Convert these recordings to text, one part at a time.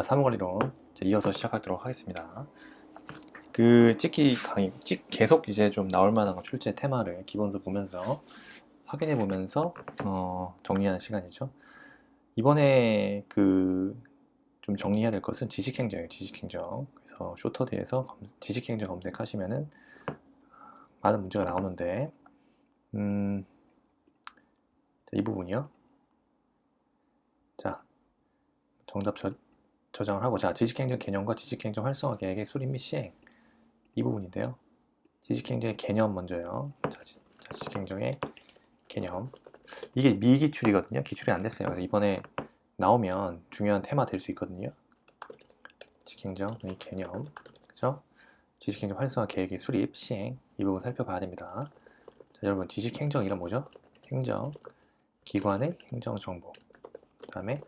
사무관리론 이어서 시작하도록 하겠습니다. 찍기 강의, 계속 이제 좀 나올 만한 출제 테마를 기본적으로 보면서 확인해 보면서 정리하는 시간이죠. 이번에 좀 정리해야 될 것은 지식행정이에요. 지식행정. 그래서 쇼터드에서 지식행정 검색하시면은 많은 문제가 나오는데 이 부분이요. 자, 정답 저장을 하고, 자, 지식행정 개념과 지식행정 활성화 계획의 수립 및 시행, 이 부분인데요. 지식행정의 개념 먼저요. 자, 지식행정의 개념. 이게 미기출이거든요. 기출이 안 됐어요. 그래서 이번에 나오면 중요한 테마 될 수 있거든요. 지식행정의 개념, 그죠? 지식행정 활성화 계획의 수립, 시행, 이 부분 살펴봐야 됩니다. 자, 여러분, 지식행정 이란 뭐죠? 행정, 기관의 행정정보, 그 다음에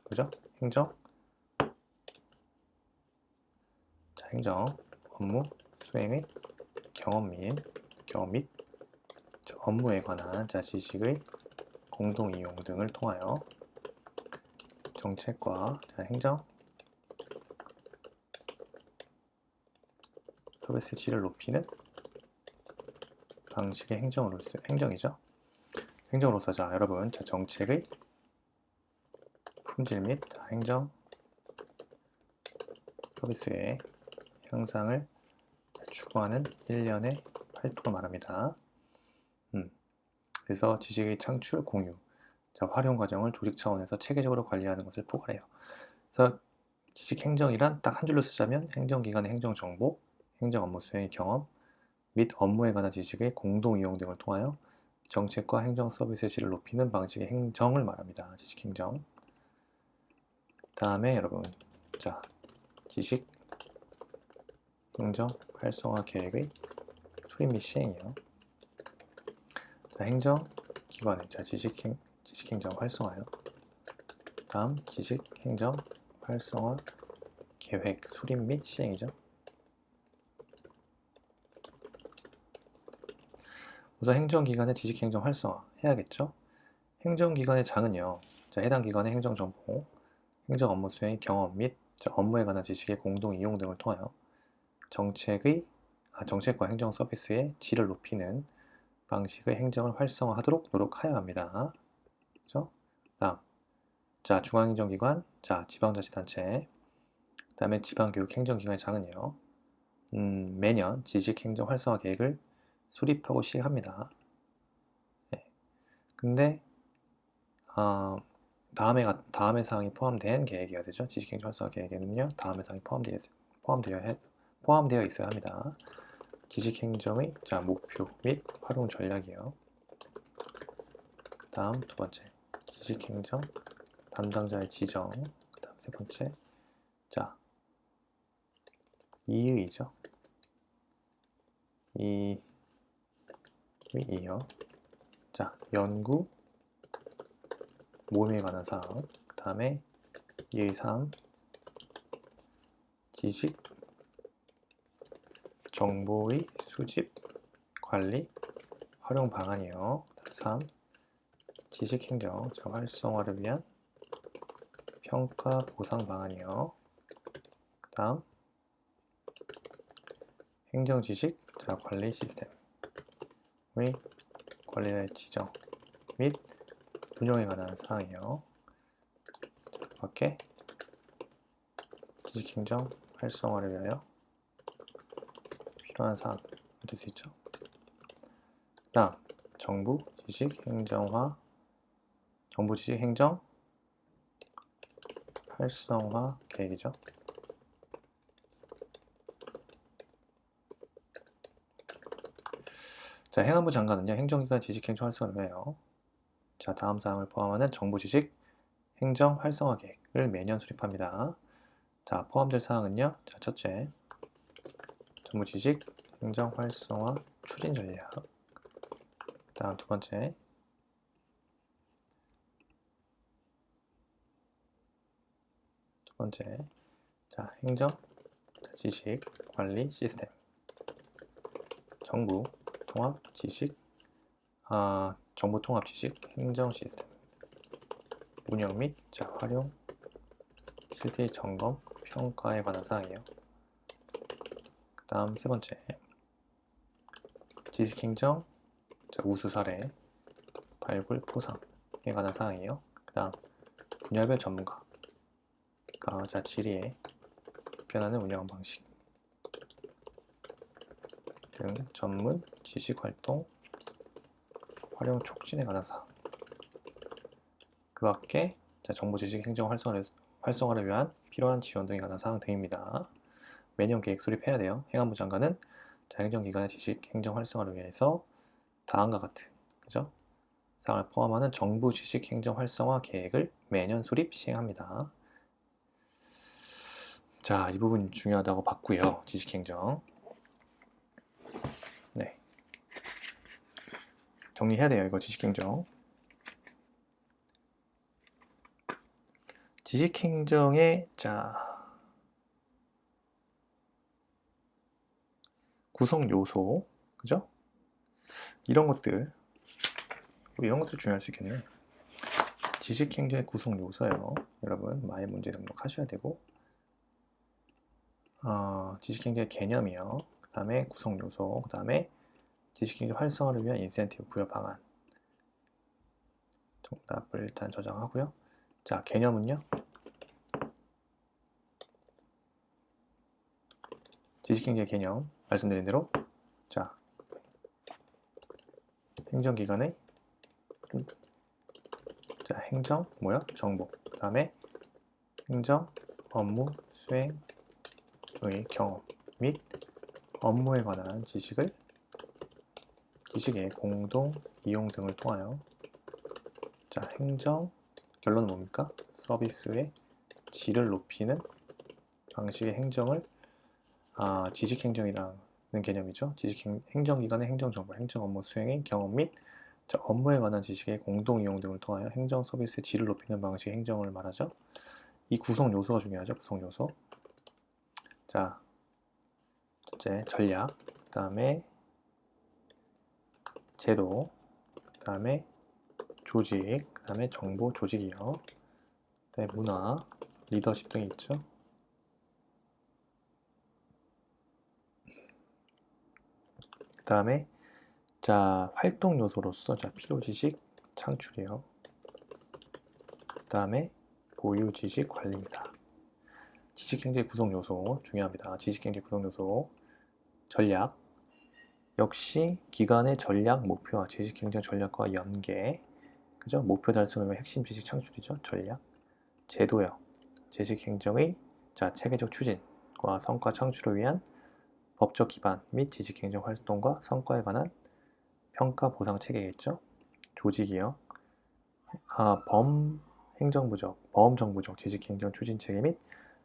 그죠? 행정, 자, 행정, 업무, 수행의 경험 및 업무에 관한 지식의 공동 이용 등을 통하여 정책과 행정, 서비스 질을 높이는 방식의 행정이죠. 행정으로서 여러분, 정책의 품질 및 행정 서비스의 향상을 추구하는 일련의 활동을 말합니다. 그래서 지식의 창출, 공유, 활용 과정을 조직 차원에서 체계적으로 관리하는 것을 포괄해요. 그래서 지식행정이란 딱 한 줄로 쓰자면 행정기관의 행정정보, 행정 업무 수행의 경험 및 업무에 관한 지식의 공동 이용 등을 통하여 정책과 행정 서비스의 질을 높이는 방식의 행정을 말합니다. 지식행정. 다음에 여러분, 지식 행정 활성화 계획의 수립 및 시행이요. 행정 기관의 지식행정 활성화요. 다음 지식행정 활성화 계획 수립 및 시행이죠. 우선 행정기관의 지식행정 활성화 해야겠죠. 행정기관의 장은요, 해당 기관의 행정정보, 행정 업무 수행의 경험 및 업무에 관한 지식의 공동 이용 등을 통하여 정책과 행정 서비스의 질을 높이는 방식의 행정을 활성화하도록 노력하여야 합니다. 그죠? 다음, 중앙행정기관, 지방자치단체, 그 다음에 지방교육행정기관의 장은요, 매년 지식행정 활성화 계획을 수립하고 시행합니다. 네. 근데 다음의 사항이 포함된 계획이어야 되죠. 지식행정 활성화 계획에는요, 다음의 사항이 포함되어 있어야 합니다. 지식행정의 목표 및 활용 전략이요. 다음 두 번째, 지식행정 담당자의 지정. 다음 세 번째, 이의죠. 이요. 연구 모임에 관한 사항. 그 다음에 이의 3, 지식 정보의 수집, 관리, 활용 방안이요. 3. 지식행정 활성화를 위한 평가 보상 방안이요. 다음 행정지식 관리 시스템의 관리자의 지정 및 운영에 관한 사항이요. 밖에 지식행정 활성화를 위하여 필요한 사항 얻을 수 있죠. 다음 정부 지식 행정 활성화 계획이죠. 행안부 장관은요, 행정기관 지식행정 활성화를 위하여 다음 사항을 포함하는 정부 지식 행정 활성화 계획을 매년 수립합니다. 포함될 사항은요, 첫째, 정부 지식 행정 활성화 추진 전략. 다음 두 번째, 행정 지식 관리 시스템. 정부 통합 지식 정보 통합 지식 행정 시스템 운영 및 활용 실태 점검, 평가에 관한 사항이에요. 그 다음 세 번째, 지식행정, 우수 사례, 발굴, 포상에 관한 사항이에요. 그 다음 분야별 전문가, 자 지리에 변하는 운영 방식 등 전문 지식 활동 활용 촉진에 관한 사항. 그 밖에 정보 지식 행정 활성화를 위한 필요한 지원 등에 관한 사항 등입니다. 매년 계획 수립해야 돼요. 행안부 장관은 행정기관의 지식 행정 활성화를 위해서 다음과 같은 그죠? 사항을 포함하는 정부 지식 행정 활성화 계획을 매년 수립 시행합니다. 자, 이 부분 중요하다고 봤고요. 지식 행정. 네. 정리해야 돼요. 이거 지식 행정. 지식 행정의 구성 요소, 그죠? 이런 것들 중요할 수 있겠네. 지식 행정의 구성 요소예요. 여러분 많이 문제 등록하셔야 되고, 지식 행정의 개념이요. 그 다음에 구성 요소, 그 다음에 지식 행정 활성화를 위한 인센티브 부여 방안. 정답을 일단 저장하고요. 자, 개념은요. 지식행정의 개념 말씀드린 대로 행정기관의 행정 정보, 그 다음에 행정 업무 수행의 경험 및 업무에 관한 지식의 공동 이용 등을 통하여 행정 결론은 뭡니까? 서비스의 질을 높이는 방식의 행정을 지식행정이라는 개념이죠. 행정기관의 행정정보, 행정업무 수행의 경험 및 업무에 관한 지식의 공동이용 등을 통하여 행정 서비스의 질을 높이는 방식의 행정을 말하죠. 이 구성 요소가 중요하죠. 구성 요소. 자, 첫째 전략, 그 다음에 제도, 그 다음에 조직, 그 다음에 정보 조직이요. 그 다음에 문화, 리더십 등이 있죠. 그 다음에 활동 요소로서 필요 지식 창출이요. 그 다음에 보유 지식 관리입니다. 지식행정의 구성 요소 중요합니다. 지식행정 구성 요소 전략 역시 기관의 전략 목표와 지식행정 전략과 연계, 그죠? 목표 달성을 위한 핵심 지식 창출이죠. 전략. 제도요. 지식행정의 체계적 추진과 성과 창출을 위한 법적 기반 및 지식행정 활동과 성과에 관한 평가 보상 체계겠죠. 조직이요. 범정부적 지식행정 추진 체계 및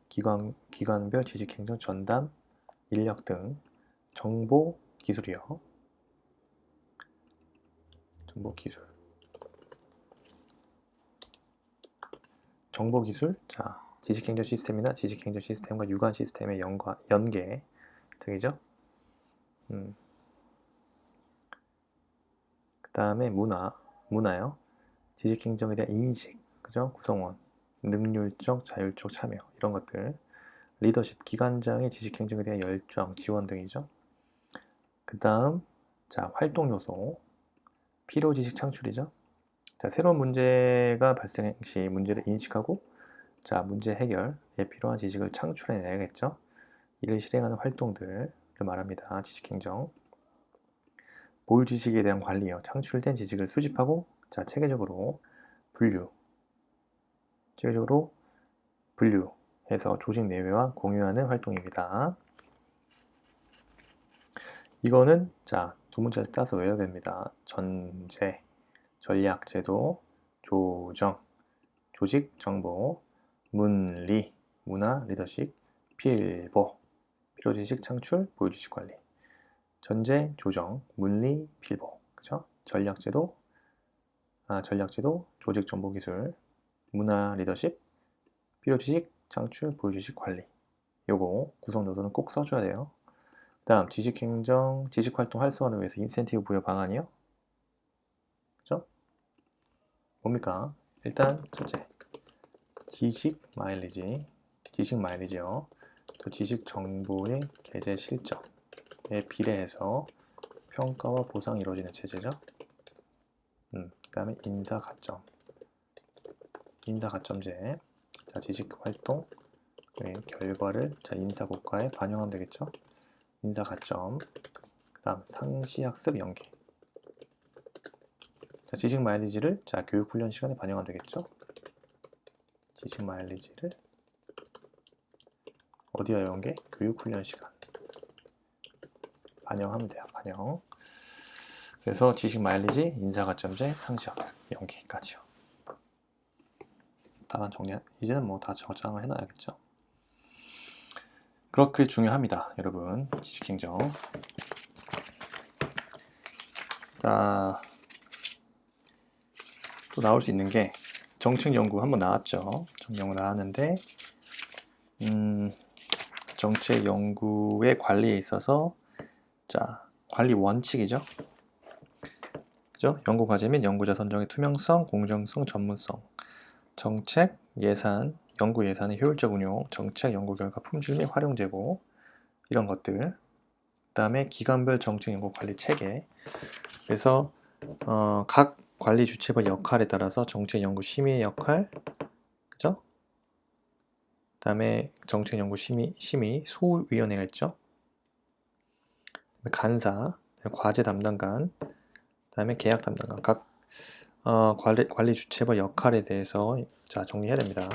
기관별 지식행정 전담 인력 등 정보 기술이요. 정보 기술. 지식행정 시스템이나 지식행정 시스템과 유관 시스템의 연계 등이죠. 그 다음에 문화요. 지식행정에 대한 인식, 그죠? 구성원, 능률적, 자율적 참여 이런 것들. 리더십, 기관장의 지식행정에 대한 열정, 지원 등이죠. 그 다음 활동 요소, 필요 지식 창출이죠. 새로운 문제가 발생 시 문제를 인식하고 문제 해결에 필요한 지식을 창출해내야겠죠. 이를 실행하는 활동들을 말합니다. 지식행정. 보유 지식에 대한 관리요. 창출된 지식을 수집하고 체계적으로 분류해서 조직 내외와 공유하는 활동입니다. 이거는 두 문자를 따서 외워야 됩니다. 전제, 전략, 제도, 조정, 조직, 정보, 문리, 문화, 리더십, 필보, 필요지식 창출, 보유지식 관리. 전제, 조정, 문리, 필보, 그죠? 전략제도, 조직, 정보, 기술, 문화, 리더십, 필요지식 창출, 보유지식 관리. 요거 구성 요소는 꼭 써줘야 돼요. 다음 지식행정, 지식활동 활성화를 위해서 인센티브 부여 방안이요. 그죠? 뭡니까? 일단 첫째, 지식 마일리지. 지식 마일리지요. 또 지식 정보의 게재 실적에 비례해서 평가와 보상이 이루어지는 체제죠. 그 다음에 인사 가점제. 자, 지식 활동 결과를 자, 인사 고과에 반영하면 되겠죠. 인사 가점. 그 다음 상시 학습 연계. 자, 지식 마일리지를 자, 교육 훈련 시간에 반영하면 되겠죠. 지식 마일리지를 어디에 연계? 교육 훈련 시간. 반영하면 돼요. 반영. 그래서 지식 마일리지, 인사 가점제, 상시 학습 연계까지요. 다만 이제는 뭐 다 저장을 해놔야겠죠. 그렇게 중요합니다, 여러분. 지식행정. 자, 또 나올 수 있는 게 정책 연구 한번 나왔죠. 정책 연구 나왔는데, 정책 연구의 관리에 있어서 자, 관리 원칙이죠. 그죠? 연구 과제 및 연구자 선정의 투명성, 공정성, 전문성, 정책, 예산, 연구 예산의 효율적 운용, 정책, 연구 결과 품질 및 활용 제고, 이런 것들. 그 다음에 기관별 정책 연구 관리 체계. 그래서 각 관리 주체별 역할에 따라서 정책 연구 심의의 역할, 그죠? 그 다음에 정책 연구 심의 소위원회가 있죠. 간사, 과제 담당관, 그 다음에 계약 담당관. 각 관리 주체별 역할에 대해서 자, 정리해야 됩니다.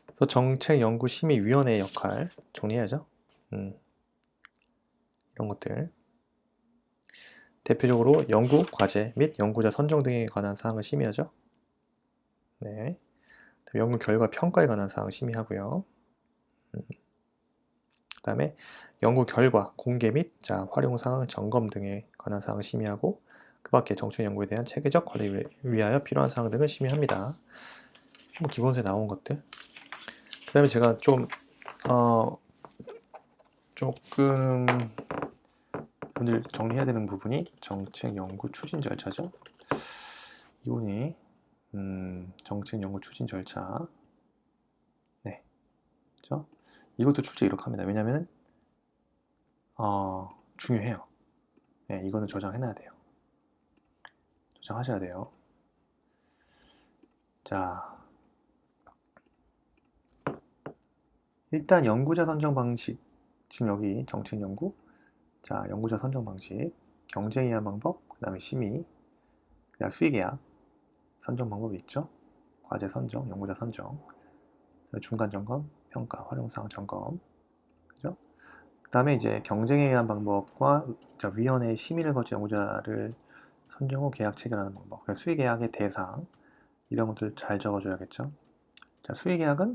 그래서 정책 연구 심의위원회의 역할 정리해야죠. 이런 것들. 대표적으로 연구 과제 및 연구자 선정 등에 관한 사항을 심의하죠. 네. 연구 결과 평가에 관한 사항 심의하고요. 그 다음에 연구 결과 공개 및 자, 활용 상황 점검 등에 관한 사항을 심의하고, 그 밖에 정책 연구에 대한 체계적 관리를 위하여 필요한 사항 등을 심의합니다. 뭐 기본서에 나온 것들. 그 다음에 제가 좀 조금 오늘 정리해야 되는 부분이 정책 연구 추진 절차죠. 이분이 정책 연구 추진 절차. 네, 그렇죠? 이것도 출제 이렇게 합니다. 왜냐면은 중요해요. 네, 이거는 저장해놔야 돼요. 저장하셔야 돼요. 자, 일단 연구자 선정 방식. 지금 여기 정책 연구. 자, 연구자 선정 방식, 경쟁 이하 방법, 그 다음에 심의, 그다음 수의계약 선정 방법이 있죠. 과제 선정, 연구자 선정, 중간 점검, 평가, 활용사항 점검, 그죠? 그 다음에 이제 경쟁에 의한 방법과 위원회의 심의를 거쳐 연구자를 선정 후 계약 체결하는 방법, 그러니까 수의계약의 대상, 이런 것들 잘 적어줘야겠죠. 자, 수의계약은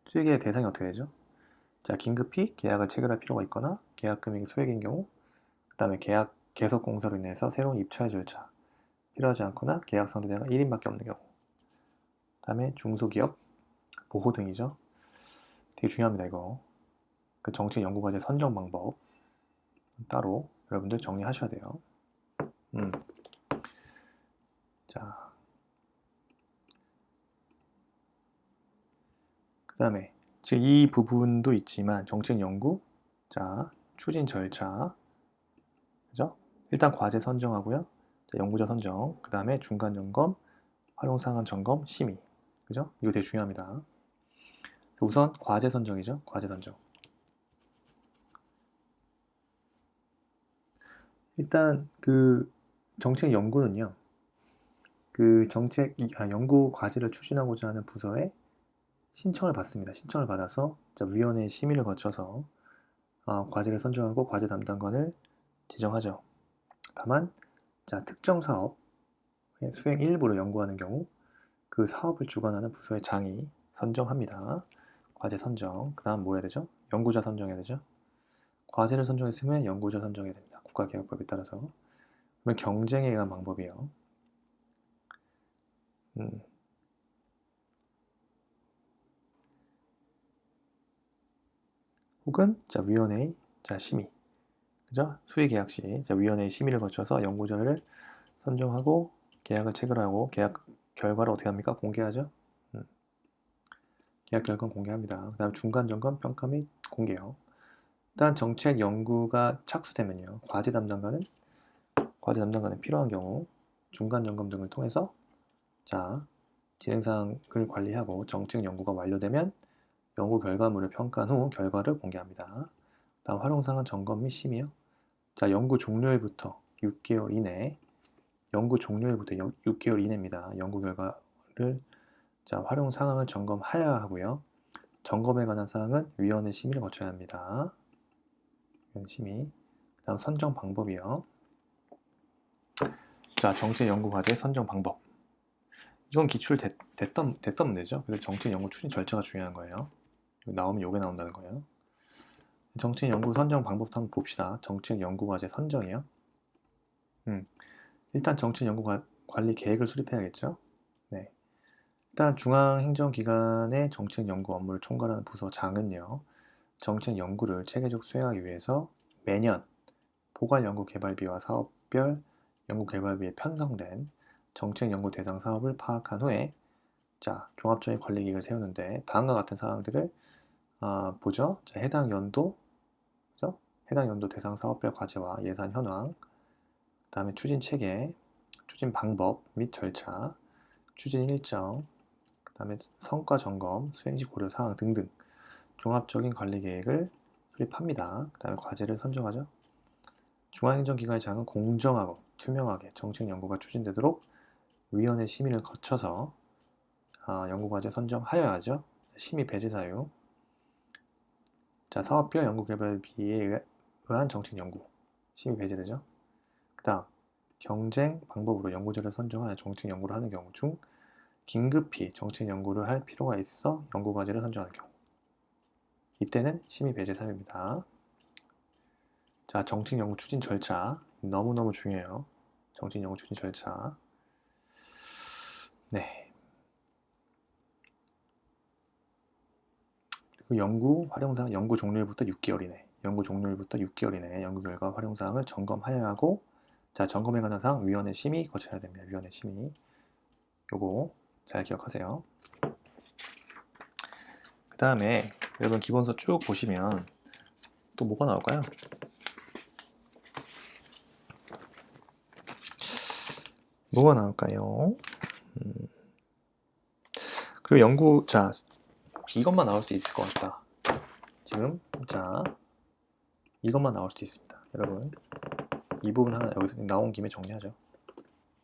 수의계약 대상이 어떻게 되죠? 자, 긴급히 계약을 체결할 필요가 있거나 계약 금액이 소액인 경우, 그 다음에 계약 계속 공소로 인해서 새로운 입찰 절차 필요하지 않거나 계약 상대자가 1인밖에 없는 경우, 그 다음에 중소기업 보호 등이죠. 되게 중요합니다, 이거. 그 정책 연구과제 선정 방법 따로 여러분들 정리하셔야 돼요. 자, 그 다음에 지금 이 부분도 있지만 정책 연구, 자, 추진 절차, 그죠? 일단 과제 선정하고요. 자, 연구자 선정, 그 다음에 중간 점검, 활용 상황 점검, 심의, 그죠? 이거 되게 중요합니다. 우선 과제 선정이죠. 과제 선정. 일단 그 정책 연구는요. 그 연구 과제를 추진하고자 하는 부서에 신청을 받습니다. 신청을 받아서 위원회 심의를 거쳐서 과제를 선정하고 과제 담당관을 지정하죠. 다만 특정 사업 수행 일부를 연구하는 경우 그 사업을 주관하는 부서의 장이 선정합니다. 과제 선정. 그 다음 뭐 해야 되죠? 연구자 선정해야 되죠. 과제를 선정했으면 연구자 선정해야 됩니다. 국가계약법에 따라서. 그러면 경쟁에 의한 방법이에요. 혹은 위원회의 심의, 그죠? 수의계약 시 위원회의 심의를 거쳐서 연구자를 선정하고 계약을 체결하고 계약 결과를 어떻게 합니까? 공개하죠. 계약 결과는 공개합니다. 그 다음 중간 점검, 평가 및 공개요. 일단 정책 연구가 착수되면요. 과제 담당관은 필요한 경우 중간 점검 등을 통해서 자 진행사항을 관리하고 정책 연구가 완료되면 연구 결과물을 평가한 후 결과를 공개합니다. 다음 활용사항은 점검 및 심의요. 자, 연구 종료일부터 6개월 이내, 연구 종료일부터 6개월 이내입니다. 연구 결과를 자 활용 상황을 점검하여야 하고요. 점검에 관한 사항은 위원회 심의를 거쳐야 합니다. 위원회 심의. 다음 선정 방법이요. 자, 정책 연구 과제 선정 방법. 이건 기출됐던 문제죠. 그래서 정책 연구 추진 절차가 중요한 거예요. 나오면 요게 나온다는 거예요. 정책 연구 선정 방법도 한번 봅시다. 정책 연구 과제 선정이요. 일단 정책 연구 관리 계획을 수립해야겠죠. 네. 일단 중앙행정기관의 정책 연구 업무를 총괄하는 부서장은요. 정책 연구를 체계적 수행하기 위해서 매년 포괄연구개발비와 사업별 연구개발비에 편성된 정책 연구 대상 사업을 파악한 후에 자 종합적인 관리 계획을 세우는데 다음과 같은 사항들을 보죠. 자, 해당 연도 대상 사업별 과제와 예산 현황, 그 다음에 추진 체계, 추진 방법 및 절차, 추진 일정, 그 다음에 성과 점검, 수행시 고려 사항 등등 종합적인 관리 계획을 수립합니다. 그 다음에 과제를 선정하죠. 중앙행정기관의 장은 공정하고 투명하게 정책 연구가 추진되도록 위원회 심의를 거쳐서 연구과제 선정하여야 하죠. 심의 배제 사유. 자, 사업별 연구개발비에 의한 정책 연구 심의 배제되죠. 그 다음 경쟁 방법으로 연구자를 선정하여 정책 연구를 하는 경우 중 긴급히 정책 연구를 할 필요가 있어 연구과제를 선정하는 경우 이때는 심의 배제 사유입니다. 자, 정책 연구 추진 절차 너무너무 중요해요. 정책 연구 추진 절차. 네. 그리고 연구 활용사항 연구 종료일부터 6개월 이내. 연구 종료일부터 6개월 이내 연구 결과 활용사항을 점검하여야 하고 자, 점검에 관한 사항 위원회 심의 거쳐야 됩니다. 위원회 심의. 요거 잘 기억하세요. 그 다음에 여러분 기본서 쭉 보시면 또 뭐가 나올까요? 뭐가 나올까요? 그리고 연구 자 이것만 나올 수도 있을 것 같다. 지금 자 이것만 나올 수도 있습니다. 여러분 이 부분 하나 여기서 나온 김에 정리하죠.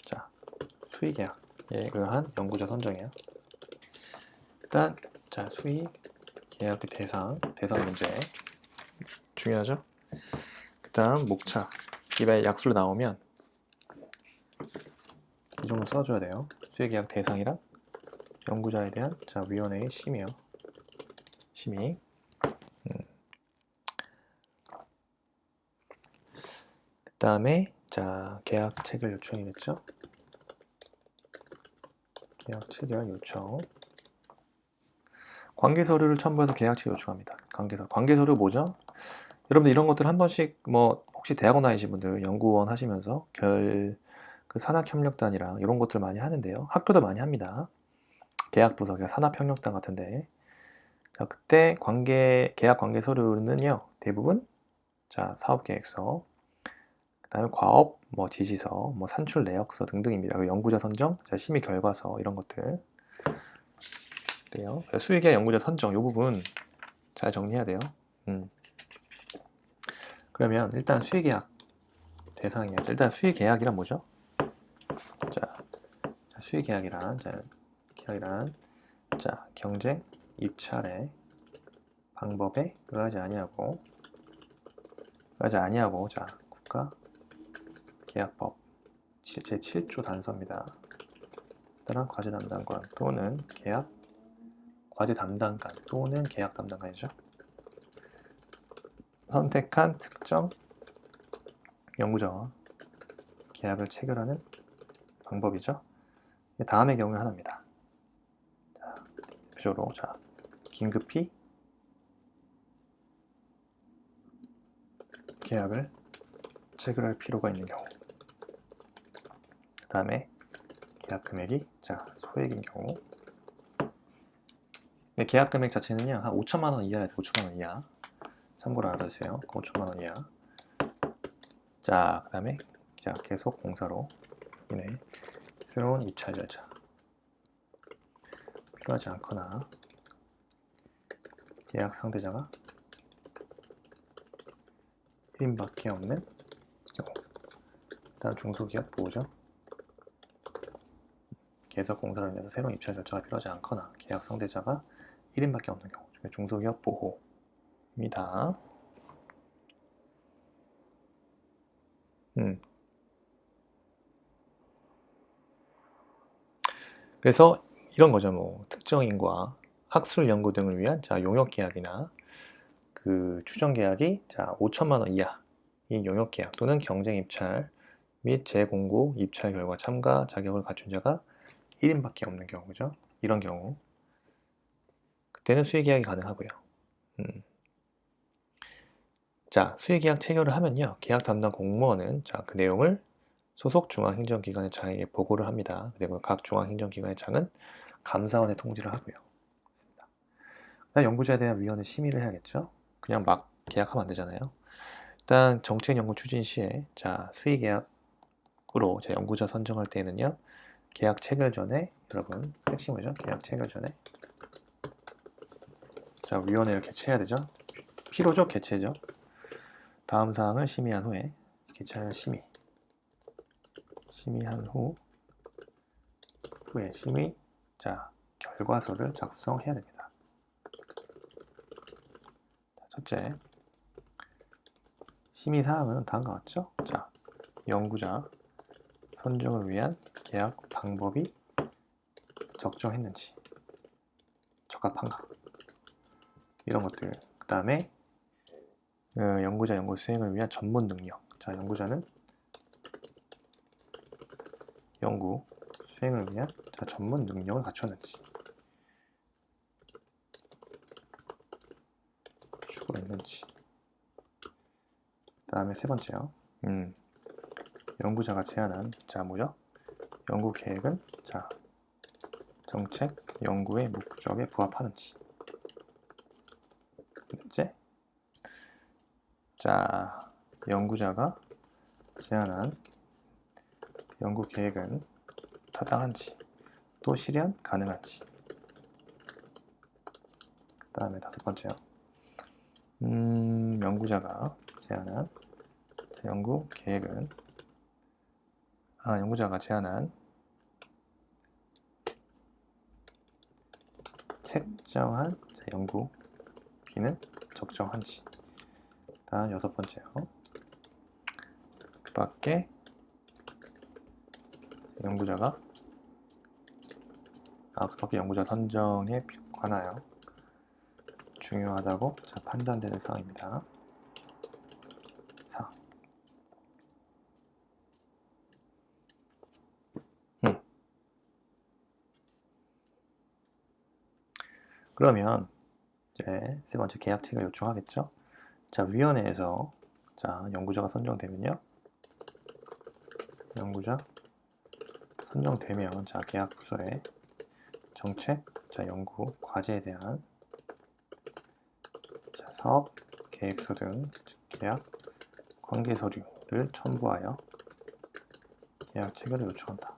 자 수의계약에 의한 연구자 선정이에요. 일단 자 수의계약의 대상 문제 중요하죠. 그 다음 목차 이발 약수로 나오면 이 정도 써줘야 돼요. 수의계약 대상이랑 연구자에 대한 자 위원회의 심의요. 심의. 그 다음에 자 계약 체결 요청이겠죠. 계약 체결 요청. 관계 서류를 첨부해서 계약 체결 요청합니다. 관계 서류 뭐죠? 여러분들 이런 것들 한 번씩 뭐 혹시 대학원 다니신 분들 연구원 하시면서 그 산학협력단이랑 이런 것들 많이 하는데요. 학교도 많이 합니다. 계약부서, 산업협력단 같은데 자, 그때 계약 관계 서류는요 대부분 자 사업계획서, 그 다음에 과업 뭐 지시서, 뭐 산출 내역서 등등입니다. 그 연구자 선정, 자, 심의 결과서 이런 것들 그래요. 수의계약 연구자 선정 이 부분 잘 정리해야 돼요. 그러면 일단 수의계약 대상이죠. 일단 수의계약이란 뭐죠? 자 수의계약이란 자 경쟁 입찰의 방법에 의하지 아니하고 자 국가 계약법 제7조 단서입니다. 따라 과제 담당관 또는 과제 담당관 또는 계약 담당관이죠. 선택한 특정 연구자와 계약을 체결하는 방법이죠. 다음의 경우에 하나입니다. 자, 대표적으로 자 긴급히 계약을 체결할 필요가 있는 경우, 그 다음에 계약 금액이 자 소액인 경우, 계약 금액 자체는요, 한 5천만 원 이하야 돼. 5천만 원 이하. 참고로 알아주세요. 5천만 원 이하. 자, 그 다음에 자, 계속 공사로 인해 새로운 입찰 절차 필요하지 않거나 계약 상대자가 1인밖에 없는 경우. 다음 중소기업 보호죠. 계속 공사로 인해서 새로운 입찰 절차가 필요하지 않거나 계약 상대자가 1인밖에 없는 경우 중에 중소기업 보호입니다. 그래서 이런 거죠. 뭐 특정인과 학술 연구 등을 위한 자 용역 계약이나 그 추정 계약이 자 5천만 원 이하인 용역 계약 또는 경쟁 입찰 및 재공고 입찰 결과 참가 자격을 갖춘 자가 1인밖에 없는 경우죠. 이런 경우 그때는 수의계약이 가능하고요. 자, 수의계약 체결을 하면요. 계약 담당 공무원은 자, 그 내용을 소속 중앙행정기관의 장에게 보고를 합니다. 그리고 각 중앙행정기관의 장은 감사원에 통지를 하고요. 연구자에 대한 위원회 심의를 해야겠죠. 그냥 막 계약하면 안 되잖아요. 일단 정책 연구 추진 시에 자, 수의계약으로 자, 연구자 선정할 때에는요. 계약 체결 전에 여러분 핵심이죠. 계약 체결 전에 자, 위원회를 개최해야 되죠. 필요죠. 개최죠. 다음 사항을 심의한 후에 개최하여 심의한 후에 심의 자, 결과서를 작성해야 됩니다. 첫째, 심의 사항은 다음과 같죠? 자, 연구자 선정을 위한 계약 방법이 적정했는지, 적합한가, 이런 것들. 그 다음에 연구자 연구 수행을 위한 전문 능력. 자, 연구자는 연구 수행을 위한 자, 전문 능력을 갖췄는지, 추구했는지. 그 다음에 세 번째요. 연구자가 제안한 자 뭐죠? 연구 계획은 자 정책 연구의 목적에 부합하는지. 넷째, 자 연구자가 제안한 연구 계획은 타당한지 또 실현 가능한지. 그 다음에 다섯 번째요. 연구자가 제안한 연구 계획은 연구자가 제안한 책정한 연구비는 적정한지. 다음 여섯 번째요. 그 밖에 연구자가 그 밖에 연구자 선정에 관하여 중요하다고 판단되는 사항입니다. 4. 그러면 이제 세 번째 계약책을 요청하겠죠. 자, 위원회에서 자 연구자가 선정되면요. 연구자 선정되면 자 계약 부서에 정책, 자 연구 과제에 대한 자, 사업 계획서 등 계약 관계 서류를 첨부하여 계약 체결을 요청한다.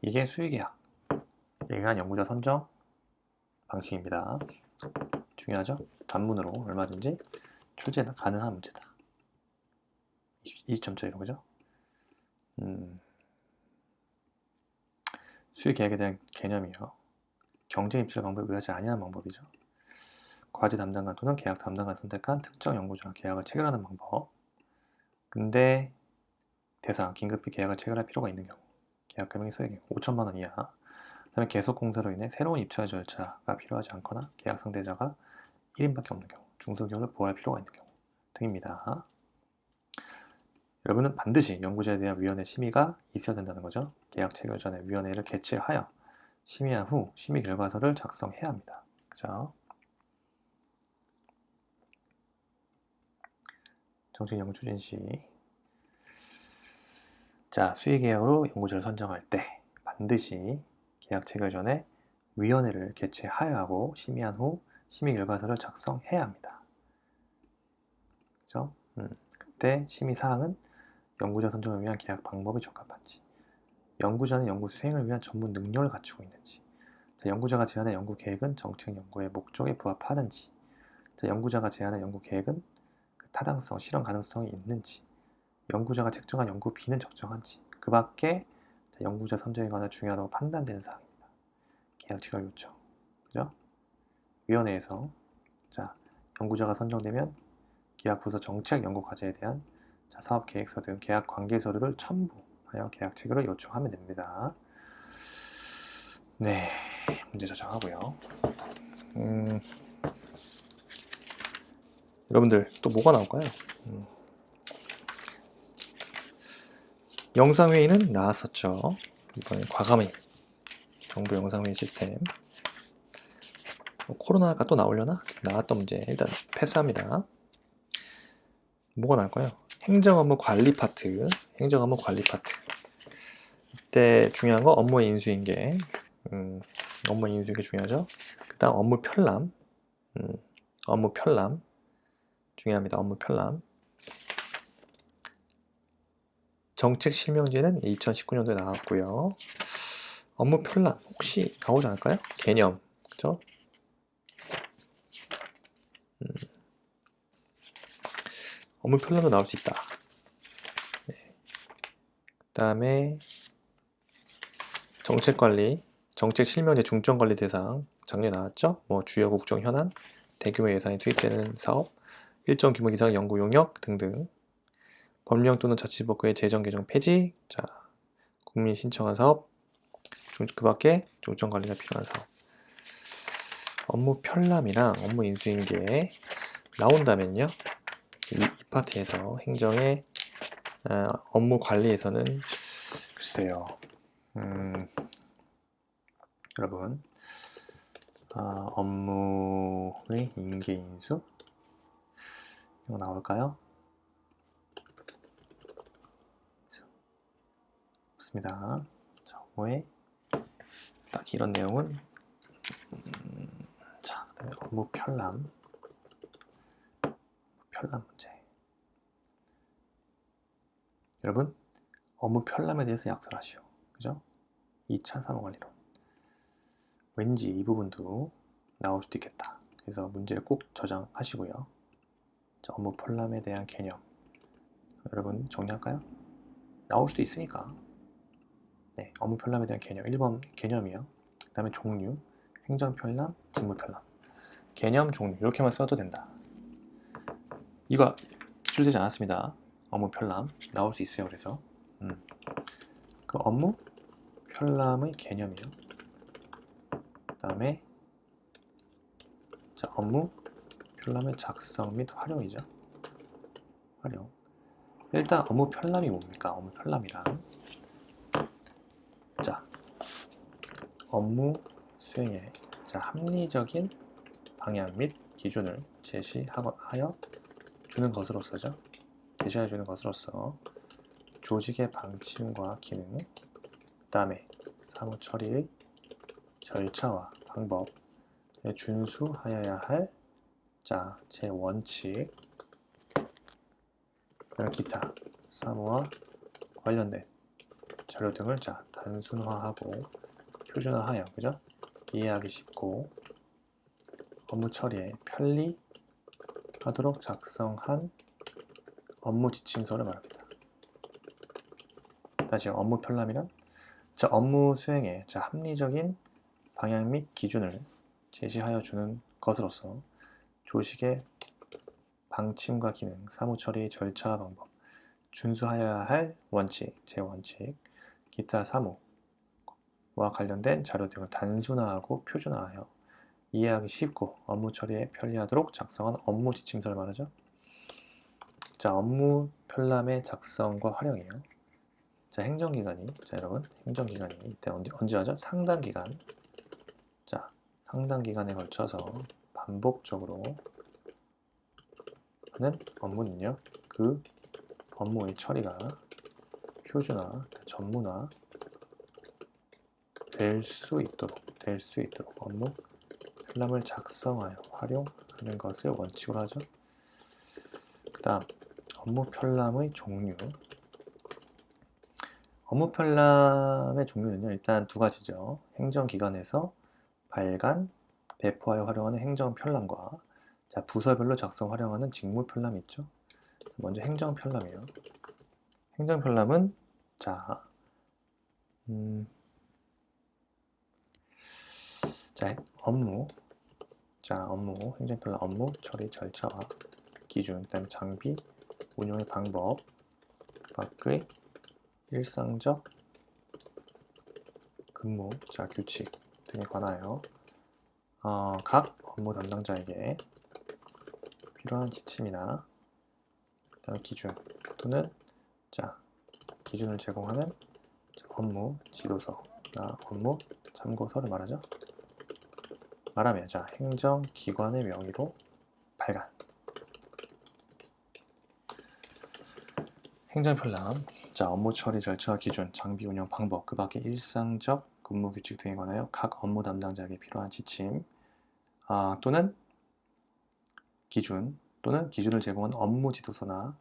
이게 수의계약에 의한 연구자 선정 방식입니다. 중요하죠? 단문으로 얼마든지 출제 가능한 문제다. 20점짜리로 그죠? 수의계약에 대한 개념이요. 경쟁 입찰 방법에 의하지 아니하는 방법이죠. 과제 담당관 또는 계약 담당관 선택한 특정 연구자와 계약을 체결하는 방법. 근데 대상, 긴급히 계약을 체결할 필요가 있는 경우. 계약 금액이 소액 5천만 원 이하. 그 다음에 계속 공사로 인해 새로운 입찰 절차가 필요하지 않거나 계약 상대자가 1인밖에 없는 경우. 중소기업을 보호할 필요가 있는 경우 등입니다. 여러분은 반드시 연구자에 대한 위원회 심의가 있어야 된다는 거죠. 계약 체결 전에 위원회를 개최하여 심의한 후 심의 결과서를 작성해야 합니다. 그죠? 정책 연구 추진 시 자, 수의계약으로 연구자를 선정할 때 반드시 계약 체결 전에 위원회를 개최하여야 하고 심의한 후 심의 결과서를 작성해야 합니다. 그죠? 그때 심의 사항은 연구자 선정을 위한 계약 방법이 적합한지, 연구자는 연구 수행을 위한 전문 능력을 갖추고 있는지, 자, 연구자가 제안한 연구 계획은 정책 연구의 목적에 부합하는지, 자, 연구자가 제안한 연구 계획은 그 타당성, 실현 가능성이 있는지, 연구자가 책정한 연구비는 적정한지, 그 밖에 연구자 선정에 관한 중요하다고 판단되는 사항입니다. 계약 체결 요청, 그죠? 위원회에서 자, 연구자가 선정되면 기획부서 정책 연구 과제에 대한 사업 계획서 등 계약 관계 서류를 첨부하여 계약 체결을 요청하면 됩니다. 네, 문제 저장하고요. 여러분들 또 뭐가 나올까요? 영상회의는 나왔었죠. 이번엔 과감히 정부 영상회의 시스템. 코로나가 또 나오려나? 나왔던 문제 일단 패스합니다. 뭐가 나올까요? 행정업무 관리 파트. 행정업무 관리 파트. 이때 중요한 거 업무의 인수인계. 업무 인수인계 중요하죠. 그 다음 업무 편람. 업무 편람. 중요합니다. 업무 편람. 정책 실명제는 2019년도에 나왔고요. 업무 편람 혹시 나오지 않을까요? 개념. 그죠? 업무 편람도 나올 수 있다. 네. 그 다음에 정책관리, 정책 실명제 중점관리 대상 작년에 나왔죠? 뭐 주요 국정 현안, 대규모 예산이 투입되는 사업, 일정 규모 이상의 연구 용역 등등. 법령 또는 자치법규의 제정 개정 폐지, 자, 국민 신청한 사업, 그 밖에 중점관리가 필요한 사업. 업무 편람이랑 업무 인수인계 나온다면요. 이 파트에서 행정의 업무 관리에서는 글쎄요. 여러분 업무의 인계 인수 이거 나올까요? 없습니다. 자, 업무의 딱 이런 내용은 자, 업무 편람 문제. 여러분 업무 편람에 대해서 약속하시오. 그죠? 2차 산업관리론. 왠지 이 부분도 나올 수도 있겠다. 그래서 문제를 꼭 저장하시고요. 자, 업무 편람에 대한 개념. 여러분 정리할까요? 나올 수도 있으니까. 네, 업무 편람에 대한 개념. 1번 개념이요. 그 다음에 종류. 행정 편람, 직무 편람. 개념, 종류. 이렇게만 써도 된다. 이거 기출되지 않았습니다. 업무 편람. 나올 수 있어요. 그래서. 그 업무 편람의 개념이요. 그 다음에 자, 업무 편람의 작성 및 활용이죠. 활용. 일단 업무 편람이 뭡니까? 업무 편람이란 자, 업무 수행에 자, 합리적인 방향 및 기준을 제시하여 주는 것으로서죠. 제시해 주는 것으로서 조직의 방침과 기능, 그 다음에 사무 처리의 절차와 방법에 준수하여야 할 자, 제 원칙, 기타 사무와 관련된 자료 등을 자, 단순화하고 표준화하여 그죠? 이해하기 쉽고 업무 처리에 편리하도록 작성한 업무 지침서를 말합니다. 다시 업무 편람이란 자, 업무 수행에 자, 합리적인 방향 및 기준을 제시하여 주는 것으로서 조직의 방침과 기능, 사무 처리의 절차와 방법, 준수하여야 할 원칙, 제원칙, 기타 사무와 관련된 자료 등을 단순화하고 표준화하여 이해하기 쉽고 업무 처리에 편리하도록 작성한 업무 지침서를 말하죠. 자, 업무 편람의 작성과 활용이에요. 자, 행정기관이 자, 여러분 행정기관이 이때 언제 하죠? 상당기간. 자, 상당기간에 걸쳐서 반복적으로 하는 업무는요. 그 업무의 처리가 표준화, 전문화 될 수 있도록 될 수 있도록 업무 편람을 작성하여 활용하는 것을 원칙으로 하죠. 그 다음 업무 편람의 종류. 업무 편람의 종류는요, 일단 두 가지죠. 행정기관에서 발간, 배포하여 활용하는 행정 편람과 자, 부서별로 작성 활용하는 직무 편람이 있죠. 먼저 행정 편람이에요. 행정 편람은 자, 업무, 행정 편람 업무 처리 절차와 기준, 그다음에 장비, 운영의 방법, 밖의 일상적 근무, 규칙 등에 관하여 각 업무 담당자에게 필요한 지침이나 그다음에 기준 또는 기준을 제공하는 업무 지도서나 업무 참고서를 말하죠. 말하면 행정기관의 명의로 발간. 행정편람, 업무 처리 절차와 기준, 장비 운영 방법, 그 밖의 일상적 근무 규칙 등에 관하여 각 업무 담당자에게 필요한 지침 또는 기준 또는 기준을 제공한 업무 지도서나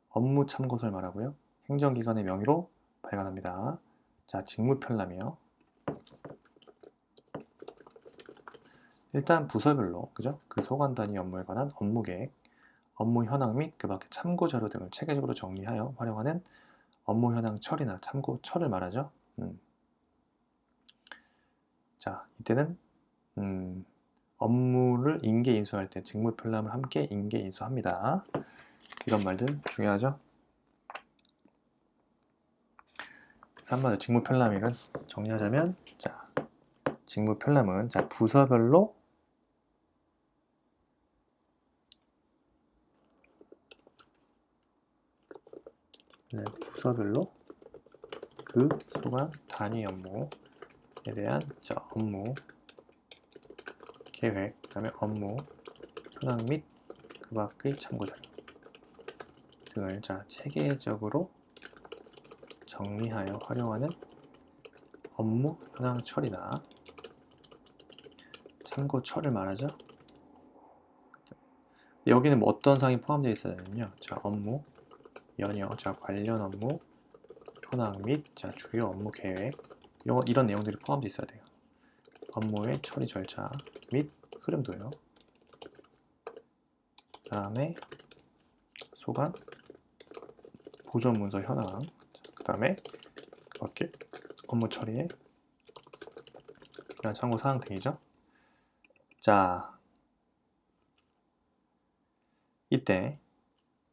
업무 참고서를 말하고요. 행정기관의 명의로 발간합니다. 직무편람이요. 일단 부서별로 그 소관 단위 업무에 관한 업무 계획, 업무 현황 및 그 밖의 참고 자료 등을 체계적으로 정리하여 활용하는 업무 현황 처리나 참고처를 말하죠. 이때는 업무를 인계 인수할 때 직무 편람을 함께 인계 인수합니다. 이런 말들 중요하죠. 그래서 한마디로 직무 편람일은 정리하자면 직무 편람은 부서별로 그 소관 단위 업무에 대한 업무 계획, 그 다음에 업무 현황 및 그 밖의 참고자료 등을 체계적으로 정리하여 활용하는 업무 현황 처리나 참고처를 말하죠. 여기는 뭐 어떤 사항이 포함되어 있어야 되냐면요. 업무 연여, 관련 업무 현황 및 주요 업무 계획 이런 내용들이 포함되어 있어야 돼요. 업무의 처리 절차 및 흐름도요. 그 다음에 소관, 보존 문서 현황, 그 다음에 업무 처리에 이런 참고 사항 등이죠. 이때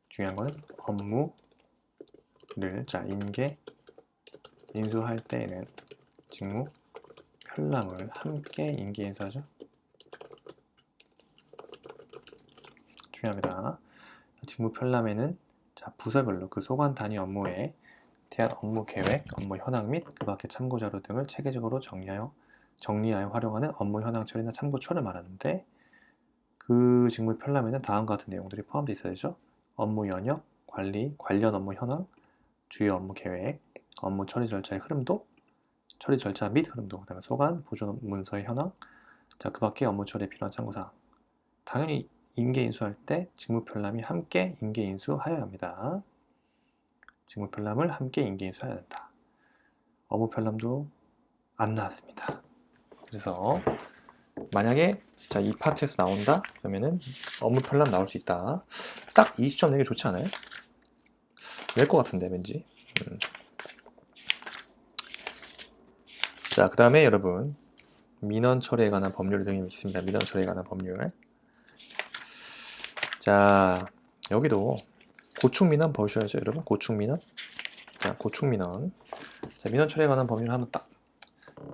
중요한 거는 업무를 인계 인수할 때에는 직무 편람을 함께 인계 인수하죠. 중요합니다. 직무 편람에는 부서별로 그 소관 단위 업무에 대한 업무 계획, 업무 현황 및 그 밖의 참고 자료 등을 체계적으로 정리하여 활용하는 업무 현황 처리나 참고처를 말하는데 그 직무 편람에는 다음과 같은 내용들이 포함되어 있어야 되죠. 업무 연역, 관련 업무 현황, 주요 업무 계획, 업무 처리 절차의 흐름도, 처리 절차 및 흐름도, 그 다음에 소관, 보존 문서의 현황, 그 밖의 업무 처리에 필요한 참고사항. 당연히 인계 인수할 때 직무 편람이 함께 인계 인수하여야 합니다. 직무 편람을 함께 인계 인수해야 된다. 업무 편람도 안 나왔습니다. 그래서 만약에 이 파트에서 나온다 그러면은 업무 편람 나올 수 있다. 딱 20점 내기 좋지 않아요? 낼 것 같은데 왠지. 그 다음에 여러분 민원 처리에 관한 법률 등이 있습니다. 민원 처리에 관한 법률. 여기도 고충민원 보셔야죠, 여러분. 고충민원. 고충민원. 민원 처리에 관한 법률 하면 딱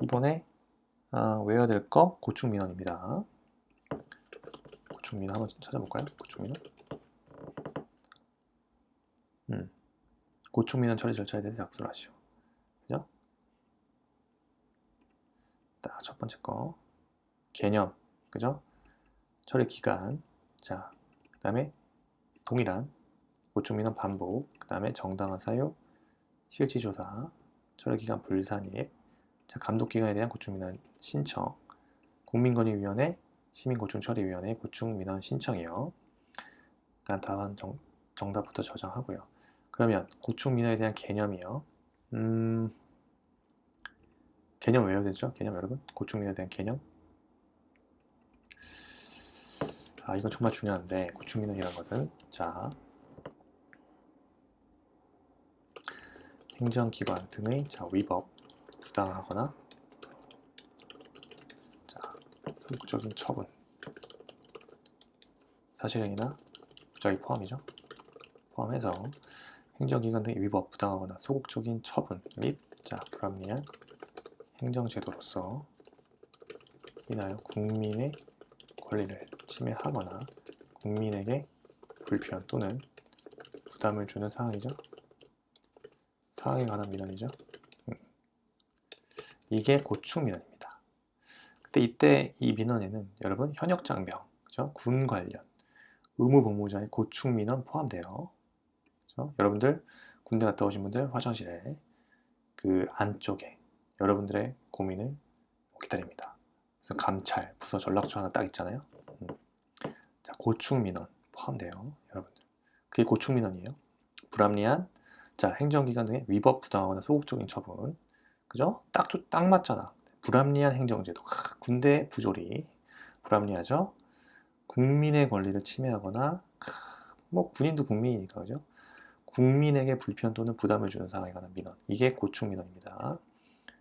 이번에 외워야 될 거 고충민원입니다. 고충민원 한번 찾아볼까요? 고충민원. 고충민원 처리 절차에 대해서 작성을 하시오. 그죠? 딱 첫 번째 거 개념, 그죠? 처리 기간. 그 다음에 동일한 고충민원 반복, 그 다음에 정당한 사유, 실치조사, 처리기간 불산입, 감독기관에 대한 고충민원 신청, 국민권익위원회, 시민고충처리위원회 고충민원 신청이요. 일단 다음 정답부터 저장하고요. 그러면 고충민원에 대한 개념이요. 개념 외워야 되죠? 개념 여러분? 고충민원에 대한 개념? 이건 정말 중요한데, 고충민원이라는 것은, 자, 행정기관 등의 위법, 부당하거나, 소극적인 처분, 사실행위나 부작위 포함이죠. 포함해서 행정기관 등의 위법, 부당하거나 소극적인 처분 및 불합리한 행정제도로서 인하여 국민의 권리를 침해하거나 국민에게 불편 또는 부담을 주는 상황이죠. 상황에 관한 민원이죠. 이게 고충민원입니다. 근데 이때 이 민원에는 여러분 현역장병, 그죠? 군 관련 의무복무자의 고충민원 포함돼요. 그죠? 여러분들 군대 갔다 오신 분들 화장실에 그 안쪽에 여러분들의 고민을 기다립니다. 그래서 감찰, 부서 전락처 하나 딱 있잖아요. 자, 고충민원 포함돼요, 여러분들. 그게 고충민원이에요. 불합리한 행정기관 등의 위법, 부당하거나 소극적인 처분, 그죠? 딱 맞잖아. 불합리한 행정제도, 군대 부조리, 불합리하죠? 국민의 권리를 침해하거나, 뭐 군인도 국민이니까, 그죠? 국민에게 불편 또는 부담을 주는 상황에 관한 민원, 이게 고충민원입니다.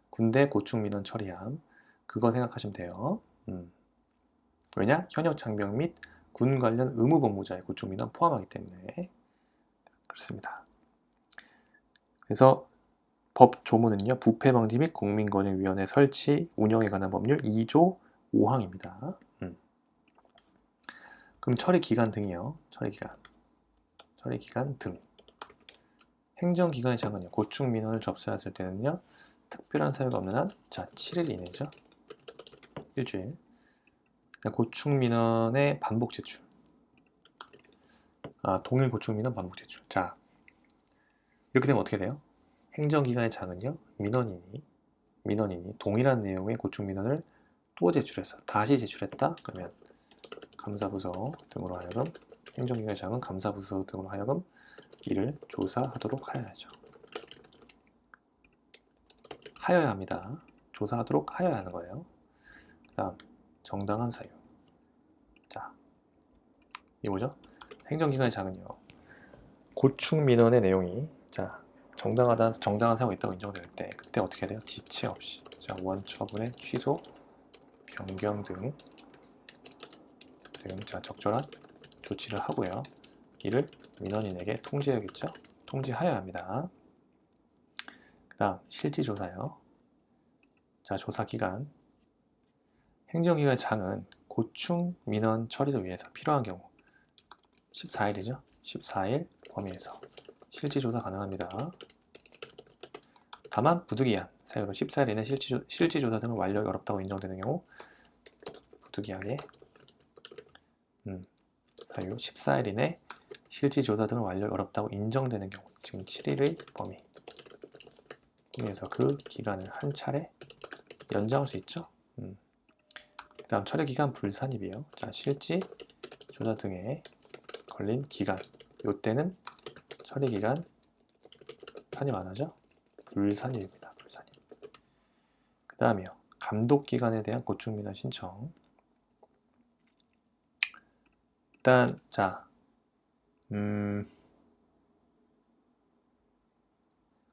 군대 고충민원 처리함, 그거 생각하시면 돼요. 왜냐? 현역 장병 및 군 관련 의무복무자의 고충민원 포함하기 때문에 그렇습니다. 그래서 법 조문은요, 부패방지 및 국민권익위원회 설치, 운영에 관한 법률 2조 5항입니다. 그럼 처리기간 등이요. 처리기간 등. 행정기관의 장은요, 고충민원을 접수했을 때는요, 특별한 사유가 없는 한, 7일 이내죠. 일주일. 고충민원의 반복 제출. 동일 고충민원 반복 제출. 자, 이렇게 되면 어떻게 돼요? 행정기관의 장은요, 민원인이 동일한 내용의 고충민원을 또 제출해서 다시 제출했다? 그러면 감사부서 등으로 하여금, 행정기관의 장은 감사부서 등으로 하여금 이를 조사하도록 하여야죠. 하여야 합니다. 조사하도록 하여야 하는 거예요. 그 다음 정당한 사유. 자, 이게 뭐죠? 행정기관의 장은요, 고충민원의 내용이 정당한 사유가 있다고 인정될 때 그때 어떻게 해야 돼요? 지체 없이 원처분의 취소, 변경 등 적절한 조치를 하고요. 이를 민원인에게 통지해야겠죠? 통지하여야 합니다. 그 다음 실지조사요. 조사기간. 행정기관의 장은 고충 민원 처리를 위해서 필요한 경우 14일이죠. 14일 범위에서 실지조사 가능합니다. 다만 부득이한 사유로 14일 이내 실지조사 등을 완료하기 어렵다고 인정되는 경우 부득이하게 사유 14일 이내 실지조사 등을 완료하기 어렵다고 인정되는 경우 지금 7일의 범위에서 그 기간을 한 차례 연장할 수 있죠. 그 다음 처리기간 불산입이요. 실지조사 등에 걸린 기간, 이때는 처리기간 산입 안 하죠? 불산입입니다. 불산입. 그 다음이요. 감독기관에 대한 고충민원 신청. 일단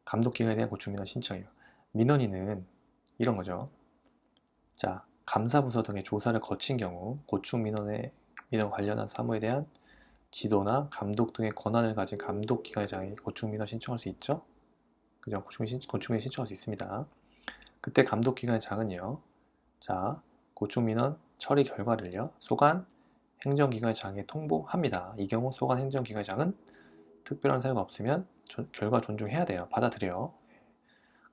감독기관에 대한 고충민원 신청이요. 민원인은 이런 거죠. 감사부서 등의 조사를 거친 경우 고충민원 관련한 사무에 대한 지도나 감독 등의 권한을 가진 감독기관의 장이 고충민원 신청할 수 있죠. 그죠? 고충민원 신청할 수 있습니다. 그때 감독기관의 장은요, 고충민원 처리 결과를요, 소관 행정기관의 장에 통보합니다. 이 경우 소관 행정기관의 장은 특별한 사유가 없으면 결과 존중해야 돼요. 받아들여.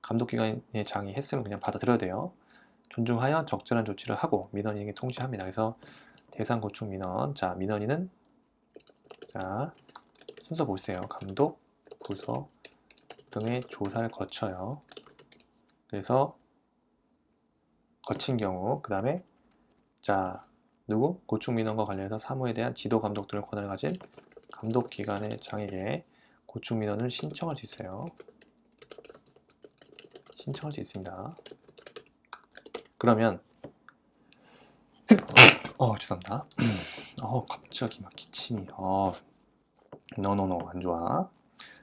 감독기관의 장이 했으면 그냥 받아들여야 돼요. 존중하여 적절한 조치를 하고 민원인에게 통지합니다. 그래서 대상 고충 민원. 민원인은 순서 보세요. 감독, 부서 등의 조사를 거쳐요. 그래서 거친 경우, 그 다음에 자, 누구? 고충민원과 관련해서 사무에 대한 지도 감독 등의 권한을 가진 감독기관의 장에게 고충민원을 신청할 수 있어요. 신청할 수 있습니다. 그러면 죄송합니다. 갑자기 막 기침이 노노노 안 좋아.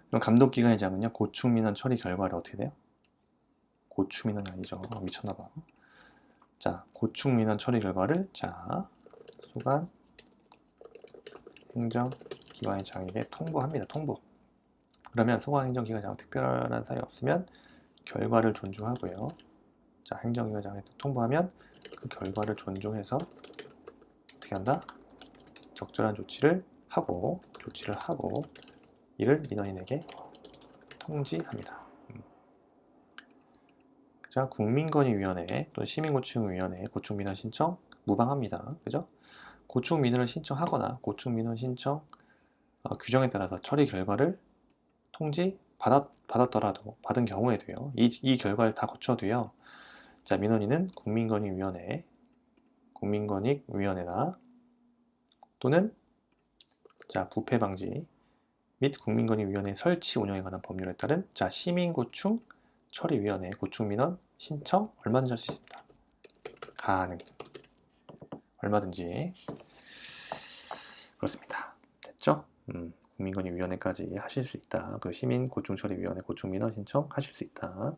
그럼 감독기관의 장은요, 고충민원 처리 결과를 어떻게 돼요? 고충민원이 아니죠. 미쳤나봐. 자, 고충민원 처리 결과를 소관 행정기관의 장에게 통보합니다. 통보. 그러면 소관 행정기관의 장은 특별한 사유 없으면 결과를 존중하고요. 자, 행정기관 장에 통보하면 그 결과를 존중해서 어떻게 한다? 적절한 조치를 하고 이를 민원인에게 통지합니다. 자, 국민건의위원회 또는 시민고충위원회 고충민원 신청 무방합니다. 그죠? 고충민원을 신청하거나 고충민원 신청 규정에 따라서 처리 결과를 받았더라도 받은 경우에도요. 이 결과를 다 거쳐도요. 자, 민원인은 국민권익위원회나 또는 부패방지 및 국민권익위원회 설치 운영에 관한 법률에 따른 시민고충 처리위원회 고충민원 신청 얼마든지 할 수 있습니다. 가능. 얼마든지 그렇습니다. 됐죠? 국민권익위원회까지 하실 수 있다. 그 시민고충처리위원회 고충민원 신청 하실 수 있다.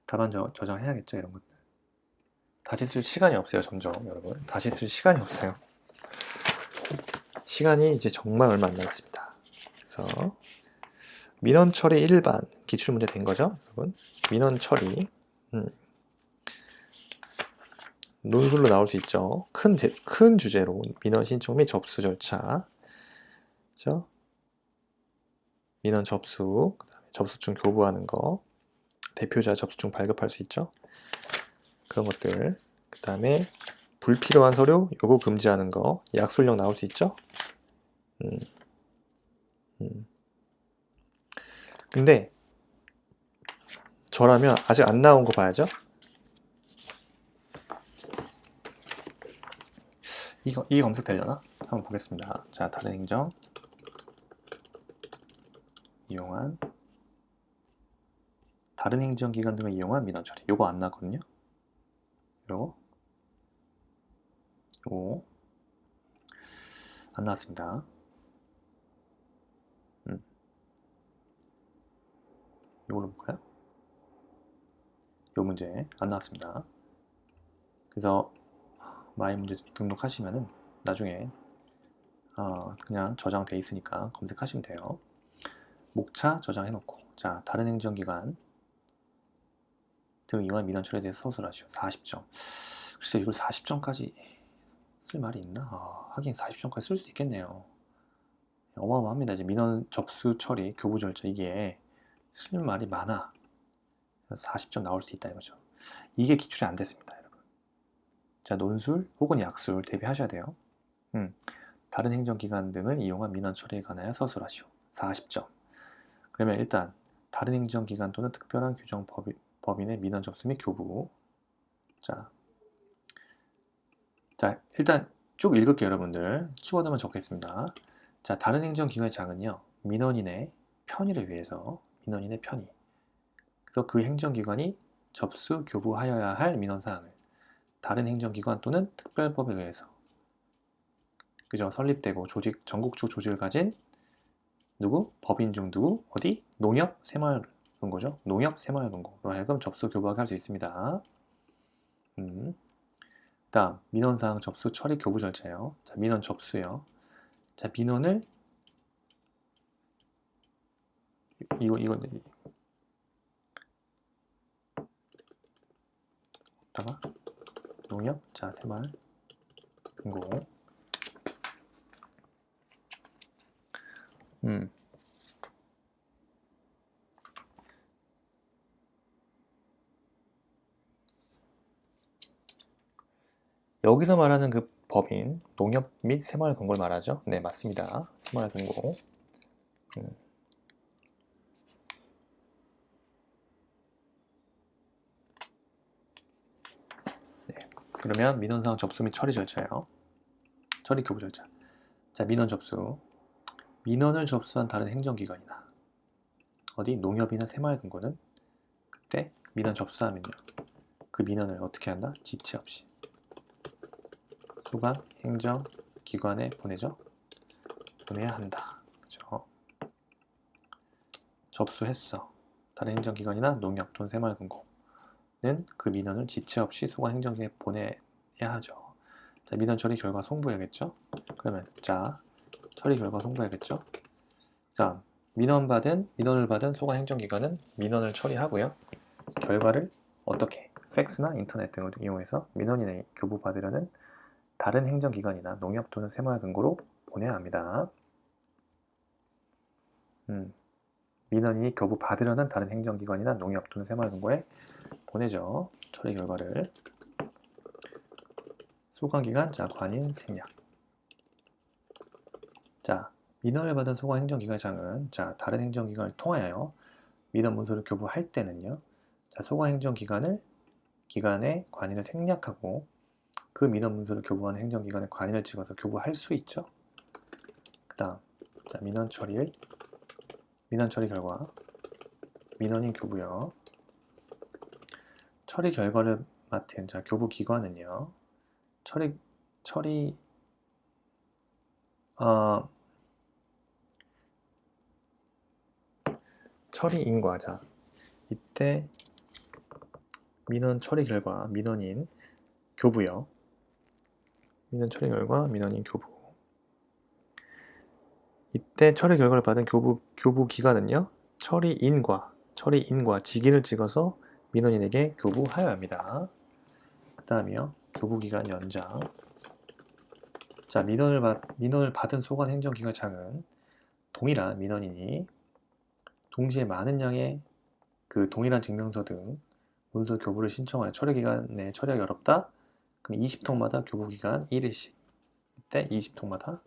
답안 저장해야겠죠, 이런 것들. 다시 쓸 시간이 없어요, 점점 여러분. 다시 쓸 시간이 없어요. 시간이 이제 정말 얼마 안 남았습니다. 그래서 민원 처리 일반 기출문제 된 거죠, 여러분. 민원 처리 논술로 나올 수 있죠. 큰 주제로 민원 신청 및 접수 절차, 그렇죠? 민원 접수, 그다음에 접수증 교부하는 거, 대표자 접수증 발급할 수 있죠. 그런 것들. 그 다음에 불필요한 서류 요구 금지하는 거, 약술령 나올 수 있죠. 근데 저라면 아직 안 나온 거 봐야죠. 이 검색 되려나? 한번 보겠습니다. 자, 다른 행정 이용한 다른 행정기관 등을 이용한 민원 처리. 요거 안 나왔거든요. 요거 안 나왔습니다. 요걸로 볼까요? 요 문제 안 나왔습니다. 그래서 마이 문제 등록하시면은 나중에 그냥 저장돼 있으니까 검색하시면 돼요. 목차 저장해놓고, 자, 다른 행정기관 등 이용한 민원 처리에 대해서 서술하시오. 40점. 글쎄, 이걸 40점까지 쓸 말이 있나? 하긴 40점까지 쓸 수도 있겠네요. 어마어마합니다. 이제 민원 접수 처리, 교부 절차, 이게 쓸 말이 많아. 40점 나올 수 있다 이거죠. 이게 기출이 안 됐습니다, 여러분. 자, 논술 혹은 약술 대비하셔야 돼요. 다른 행정기관 등을 이용한 민원 처리에 관하여 서술하시오. 40점. 그러면 일단 다른 행정기관 또는 특별한 규정 법인의 민원 접수 및 교부. 자, 일단 쭉 읽을게요, 여러분들. 키워드만 적겠습니다. 자, 다른 행정기관의 장은요, 민원인의 편의를 위해서, 민원인의 편의. 그래서 그 행정기관이 접수, 교부하여야 할 민원사항을 다른 행정기관 또는 특별법에 의해서 그죠? 설립되고 전국적 조직을 가진 누구? 법인 중 누구? 어디? 농협 새마을금고죠. 농협 새마을금고로 하여금 접수 교부하게 할 수 있습니다. 다음 민원사항 접수 처리 교부 절차요. 자, 민원 접수요. 자, 민원을 이거 다가 농협 자 새마을금고 여기서 말하는 그 법인 농협 및 새마을금고를 말하죠. 네, 맞습니다. 새마을금고. 네, 그러면 민원사항 접수 및 처리 절차예요. 처리 교부 절차. 자, 민원 접수. 민원을 접수한 다른 행정기관이나 어디 농협이나 새마을금고는 그때 민원 접수하면요. 그 민원을 어떻게 한다? 지체 없이 소관 행정기관에 보내죠. 보내야 한다. 그죠? 접수했어. 다른 행정기관이나 농협 또는 새마을금고는 그 민원을 지체 없이 소관 행정기관에 보내야 하죠. 자, 민원 처리 결과 송부해야겠죠? 그러면 자, 처리 결과 송부해야겠죠? 자, 민원을 받은 소관 행정기관은 민원을 처리하고요. 결과를 어떻게? 팩스나 인터넷 등을 이용해서 민원인의 교부 받으려는 다른 행정기관이나 농협 또는 새마을금고로 보내야 합니다. 민원인이 교부 받으려는 다른 행정기관이나 농협 또는 새마을금고에 보내죠. 처리 결과를. 소관기관, 자, 관인, 생략. 자, 민원을 받은 소관 행정기관장은 자, 다른 행정기관을 통하여 민원 문서를 교부할 때는요. 자, 소관 행정기관의 관인을 생략하고 그 민원 문서를 교부하는 행정기관의 관인을 찍어서 교부할 수 있죠. 그 다음, 자, 민원 처리 결과 민원인 교부요. 처리 결과를 맡은 자, 교부 기관은요. 처리인과 자, 이때 민원 처리 결과 민원인 교부요. 민원 처리 결과 민원인 교부. 이때 처리 결과를 받은 교부 기관은요. 처리인과 직인을 찍어서 민원인에게 교부하여야 합니다. 그 다음이요. 교부 기간 연장. 자, 민원을 받은 소관 행정기관장은 동일한 민원인이 동시에 많은 양의 그 동일한 증명서 등 문서 교부를 신청하여 처리기간 내에 처리하기 어렵다? 그럼 20통마다 교부기간 1일씩. 이때 20통마다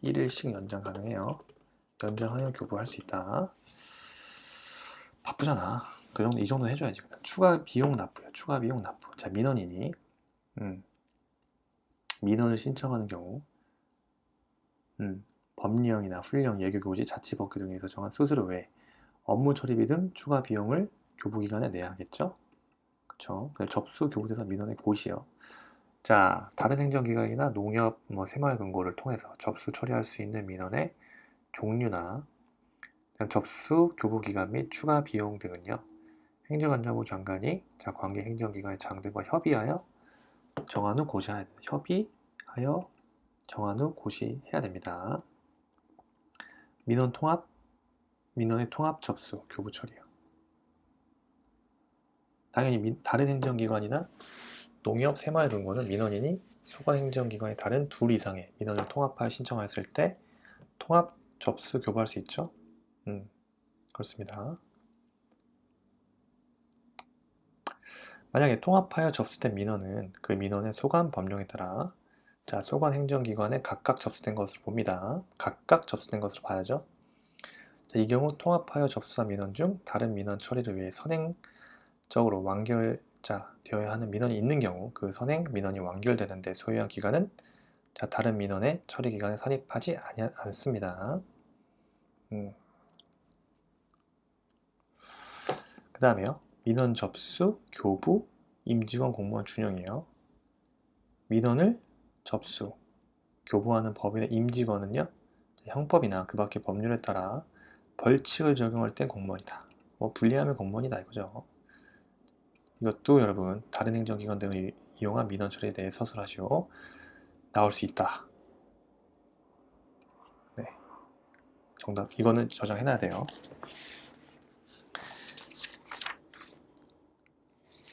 1일씩 연장 가능해요. 연장하여 교부할 수 있다. 바쁘잖아. 이 정도 해줘야지. 추가 비용 납부요. 추가 비용 납부. 자, 민원인이 민원을 신청하는 경우 법령이나 훈령, 예교교지, 자치법규 등에서 정한 수수료 외에 업무 처리비 등 추가 비용을 교부기간에 내야 하겠죠? 그쵸? 접수 교부대상 민원의 고시요. 자, 다른 행정기관이나 농협, 새마을금고를 통해서 접수 처리할 수 있는 민원의 종류나 접수 교부기간 및 추가 비용 등은요. 행정안전부 장관이 자, 관계 행정기관의 장들과 협의하여 정한 후 고시해야 됩니다. 협의하여 정한 후 고시해야 됩니다. 민원의 통합 접수 교부 처리요. 당연히 다른 행정기관이나 농협, 새마을금고는 민원인이 소관 행정기관의 다른 둘 이상의 민원을 통합하여 신청했을 때 통합 접수 교부할 수 있죠. 그렇습니다. 만약에 통합하여 접수된 민원은 그 민원의 소관 법령에 따라 자, 소관 행정기관에 각각 접수된 것으로 봅니다. 각각 접수된 것으로 봐야죠. 자, 이 경우 통합하여 접수한 민원 중 다른 민원 처리를 위해 선행적으로 완결되어야 하는 민원이 있는 경우 그 선행 민원이 완결되는 데 소요한 기간은 자, 다른 민원의 처리 기간에 산입하지 않습니다. 그 다음에요. 민원 접수, 교부, 임직원 공무원 준용이에요. 민원을 접수, 교부하는 법인의 임직원은요. 형법이나 그 밖의 법률에 따라 벌칙을 적용할 땐 공무원이다. 불리하면 공무원이다 이거죠. 이것도 여러분 다른 행정기관 등을 이용한 민원 처리에 대해 서술하시오. 나올 수 있다. 네, 정답. 이거는 저장해놔야 돼요.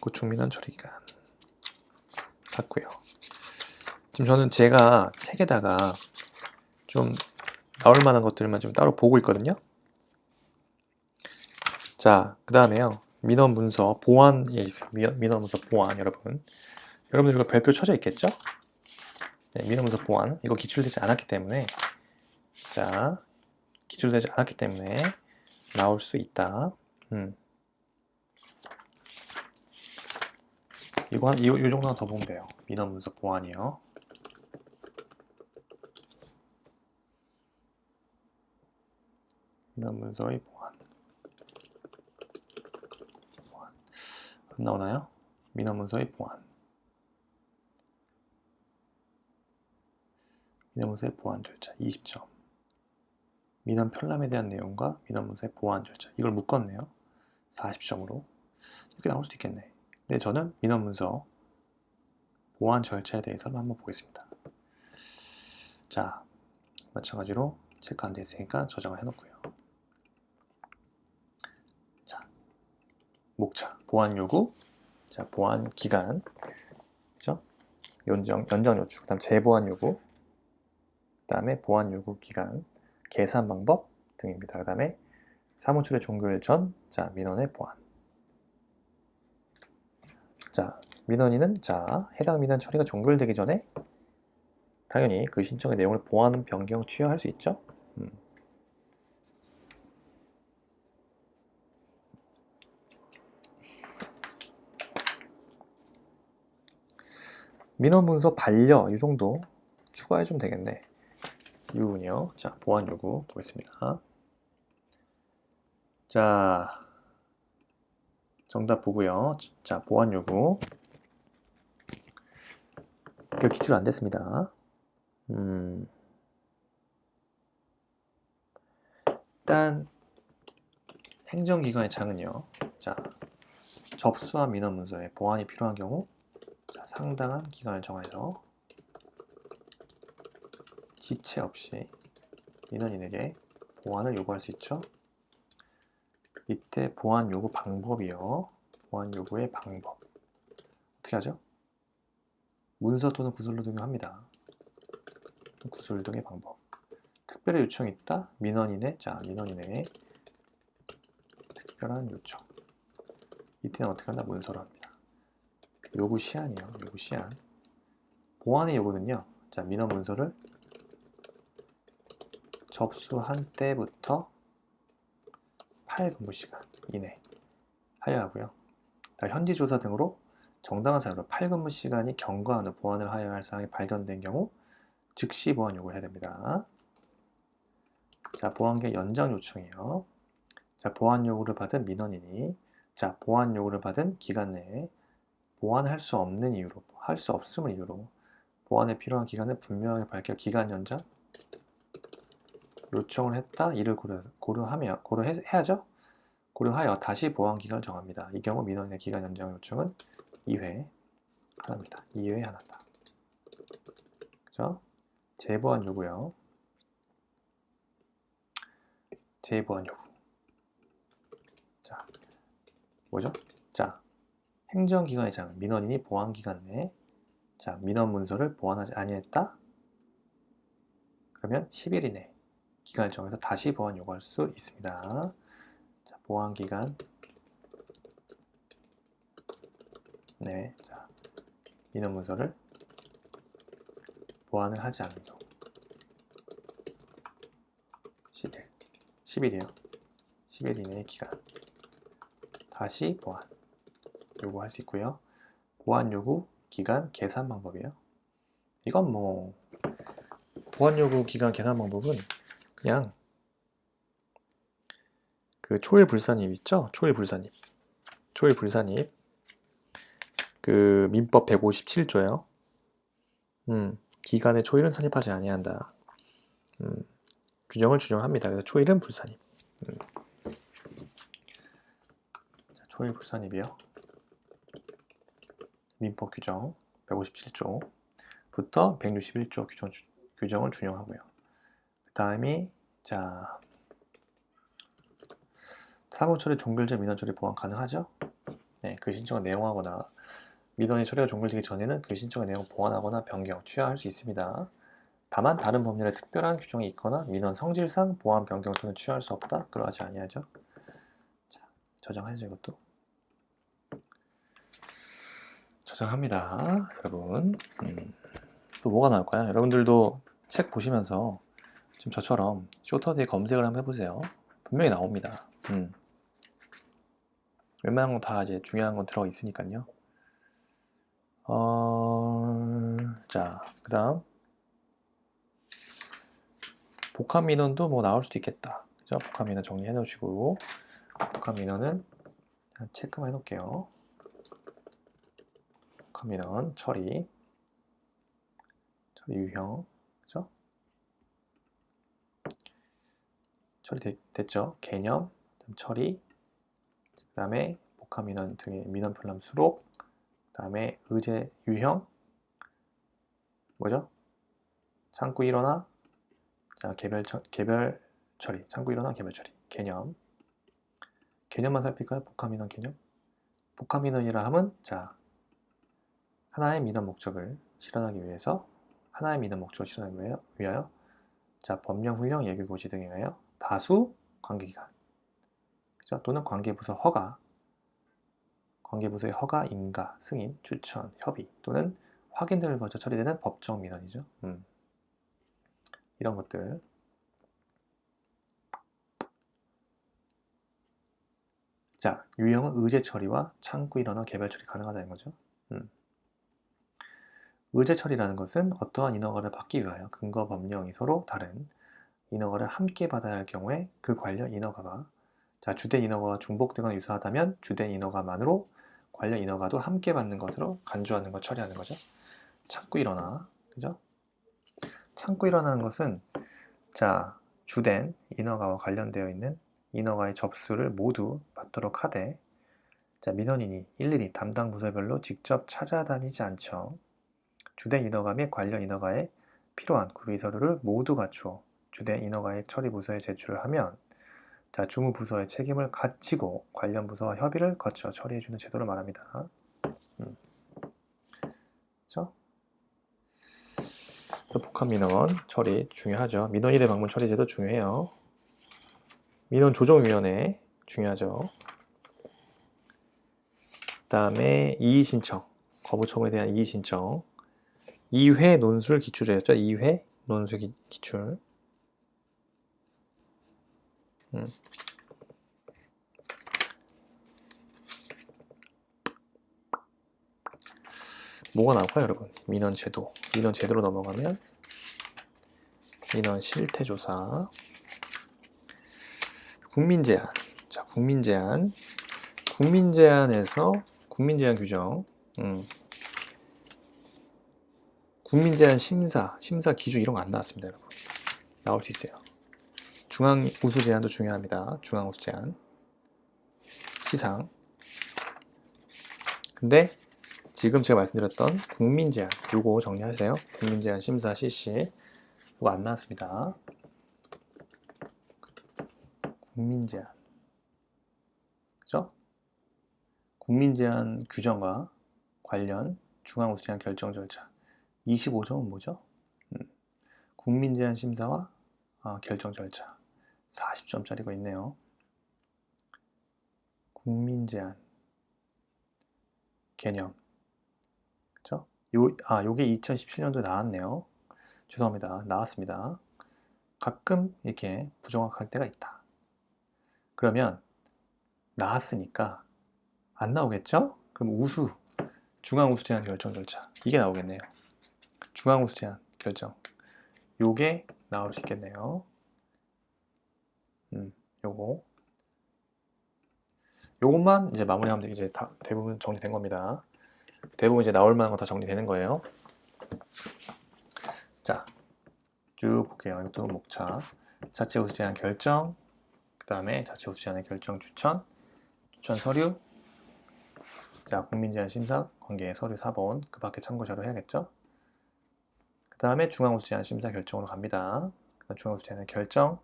구축민원 처리기간 봤고요. 지금 저는 제가 책에다가 좀 나올 만한 것들만 좀 따로 보고 있거든요. 자, 그 다음에요. 민원 문서 보안에 있어요. 민원 문서 보안 여러분들 이거 별표 쳐져 있겠죠? 네, 민원 문서 보안 이거 기출되지 않았기 때문에 나올 수 있다. 이 정도만 더 보면 돼요. 민원 문서 보완이요. 민원 문서의 보완. 안 나오나요? 민원 문서의 보완. 민원 문서의 보완 절차 20점. 민원 편람에 대한 내용과 민원 문서의 보완 절차. 이걸 묶었네요. 40점으로. 이렇게 나올 수도 있겠네. 근데 저는 민원 문서 보완 절차에 대해서는 한번 보겠습니다. 자, 마찬가지로 체크 안 돼 있으니까 저장을 해놓고요. 자, 목차, 보완 요구, 자, 보완 기간, 그죠? 연장 요청, 그다음 재보완 요구, 그다음에 보완 요구 기간, 계산 방법 등입니다. 그다음에 사무처리 종료일 전, 자, 민원의 보완. 자, 민원인은 자, 해당 민원 처리가 종결되기 전에 당연히 그 신청의 내용을 보완, 변경, 취하할 수 있죠. 민원 문서 반려 이 정도 추가해 주면 되겠네. 이 부분이요. 자, 보완 요구 보겠습니다. 자, 정답 보고요. 자, 보완 요구. 이거 기출 안 됐습니다. 일단 행정기관의 창은요. 자, 접수한 민원 문서에 보완이 필요한 경우, 자, 상당한 기간을 정해서 지체 없이 민원인에게 보완을 요구할 수 있죠. 이때 보완 요구 방법이요. 보완 요구의 방법. 어떻게 하죠? 문서 또는 구술로 등용합니다. 구술 등의 방법. 특별히 요청이 있다. 민원인의 특별한 요청. 이때는 어떻게 한다? 문서로 합니다. 요구 시한이요. 요구 시한. 보완의 요구는요. 자, 민원 문서를 접수한 때부터 8근무시간 이내 하여야 하고요. 현지 조사 등으로 정당한 사유로 8근무시간이 경과한 후 보완을 하여야 할 사항이 발견된 경우 즉시 보완 요구를 해야 됩니다. 자, 보완기간 연장 요청이요. 자, 보완 요구를 받은 민원인이 자, 보완 요구를 받은 기간 내에 보완할 수 없는 이유로, 할 수 없음을 이유로 보완에 필요한 기간을 분명하게 밝혀 기간 연장 요청을 했다. 이를 고려해야죠. 고려하여 다시 보완 기간을 정합니다. 이 경우 민원인의 기간 연장 요청은 2회 하나입니다. 2회에 하나다. 그죠? 재보완 요구요. 재보완 요구. 자, 뭐죠? 자, 행정기관의 장 민원인이 보완 기간 내에 자, 민원 문서를 보완하지 아니했다. 그러면 10일 이내 기간을 정해서 다시 보완 요구할 수 있습니다. 자, 보완 기간 네, 자, 민원 문서를 보완을 하지 않는 경우 10일이요. 10일 이내의 기간 다시 보완 요구할 수 있고요. 보완 요구 기간 계산 방법이에요. 이건 뭐 보완 요구 기간 계산 방법은 그냥 그 초일 불산입 있죠? 초일 불산입 그 민법 157조요. 기간에 초일은 산입하지 아니한다. 규정을 준용합니다. 그래서 초일은 불산입. 자, 초일 불산입이요. 민법 규정 157조부터 161조 규정을 준용하고요. 그 다음이 자 사무처리 종결제 민원처리 보완 가능하죠? 네, 그 신청을 내용하거나 민원이 처리가 종결되기 전에는 그 신청의 내용을 보완하거나 변경, 취하할 수 있습니다. 다만 다른 법률에 특별한 규정이 있거나 민원 성질상 보완, 변경 또는 취하할 수 없다? 그러하지 아니하죠. 자, 저장하죠. 이것도 저장합니다. 여러분 또 뭐가 나올까요? 여러분들도 책 보시면서 지금 저처럼 쇼터데이 검색을 한번 해보세요. 분명히 나옵니다. 웬만한 건 다 이제 중요한 건 들어가 있으니까요. 자, 그 다음 복합민원도 뭐 나올 수도 있겠다. 그죠? 복합민원 정리해 놓으시고, 복합민원은 체크만 해 놓을게요. 복합민원 처리 유형, 그죠? 처리 됐죠? 개념, 처리, 그 다음에 복합민원 등의 민원 플람 수록, 그 다음에 의제 유형, 뭐죠? 창구 일원화, 자, 개별 처리, 창구 일원화, 개별 처리, 개념만 살필까요? 복합민원 개념. 복합민원이라 함은, 자, 하나의 민원 목적을 실현하기 위해서, 위하여, 자, 법령, 훈령, 예규, 고시 등에 의하여 다수 관계기관, 그죠? 또는 관계부서 허가, 관계부서의 허가, 인가, 승인, 추천, 협의 또는 확인 등을 거쳐 처리되는 법정 민원이죠. 이런 것들. 자, 유형은 의제 처리와 창구 일원화, 개별 처리 가능하다는 거죠. 의제 처리라는 것은 어떠한 인허가를 받기 위하여 근거 법령이 서로 다른 인허가를 함께 받아야 할 경우에 그 관련 인허가가, 자, 주된 인허가와 중복되거나 유사하다면 주된 인허가만으로 관련 인허가도 함께 받는 것으로 간주하는 것, 처리하는 거죠. 창구 일원화, 그죠? 창구 일원화는 것은, 자, 주된 인허가와 관련되어 있는 인허가의 접수를 모두 받도록 하되, 자, 민원인이 일일이 담당 부서별로 직접 찾아다니지 않죠. 주된 인허가 및 관련 인허가에 필요한 구비 서류를 모두 갖추어 주된 인허가의 처리 부서에 제출을 하면, 자, 주무 부서의 책임을 갖추고 관련 부서와 협의를 거쳐 처리해주는 제도를 말합니다. 그렇죠? 그래서 복합민원 처리 중요하죠. 민원 1회 방문 처리 제도 중요해요. 민원조정위원회 중요하죠. 그 다음에 이의신청, 거부청구에 대한 이의신청, 2회 논술 기출이었죠. 2회 논술 기출. 뭐가 나올까요, 여러분? 민원제도. 민원제도로 넘어가면 민원 실태조사, 국민제안. 자, 국민제안에서 국민제안 규정, 국민제안 심사 기준 이런 거 안 나왔습니다, 여러분. 나올 수 있어요. 중앙 우수 제안도 중요합니다. 중앙 우수 제안. 시상. 근데 지금 제가 말씀드렸던 국민제안, 요거 정리하세요. 국민제안 심사 실시. 요거 안 나왔습니다. 국민제안. 그죠? 국민제안 규정과 관련 중앙 우수 제안 결정 절차. 25점은 뭐죠? 국민제안 심사와 결정 절차. 40점짜리가 있네요. 국민제안 개념. 그쵸? 요게 2017년도에 나왔네요. 죄송합니다. 나왔습니다. 가끔 이렇게 부정확할 때가 있다. 그러면 나왔으니까 안 나오겠죠? 그럼 중앙 우수 제안 결정 절차. 이게 나오겠네요. 중앙 우수 제안 결정. 요게 나올 수 있겠네요. 요것만 이제 마무리하면 이제 다 대부분 정리된 겁니다. 대부분 이제 나올 만한 거 다 정리되는 거예요. 자, 쭉 볼게요. 이것도 목차. 자체 우수 제안 결정, 그 다음에 자체 우수 제안의 결정 추천 서류, 자, 국민제안 심사 관계 서류 4번, 그 밖에 참고 자료 해야겠죠? 그 다음에 중앙 우수 제안 심사 결정으로 갑니다. 중앙 우수 제안의 결정,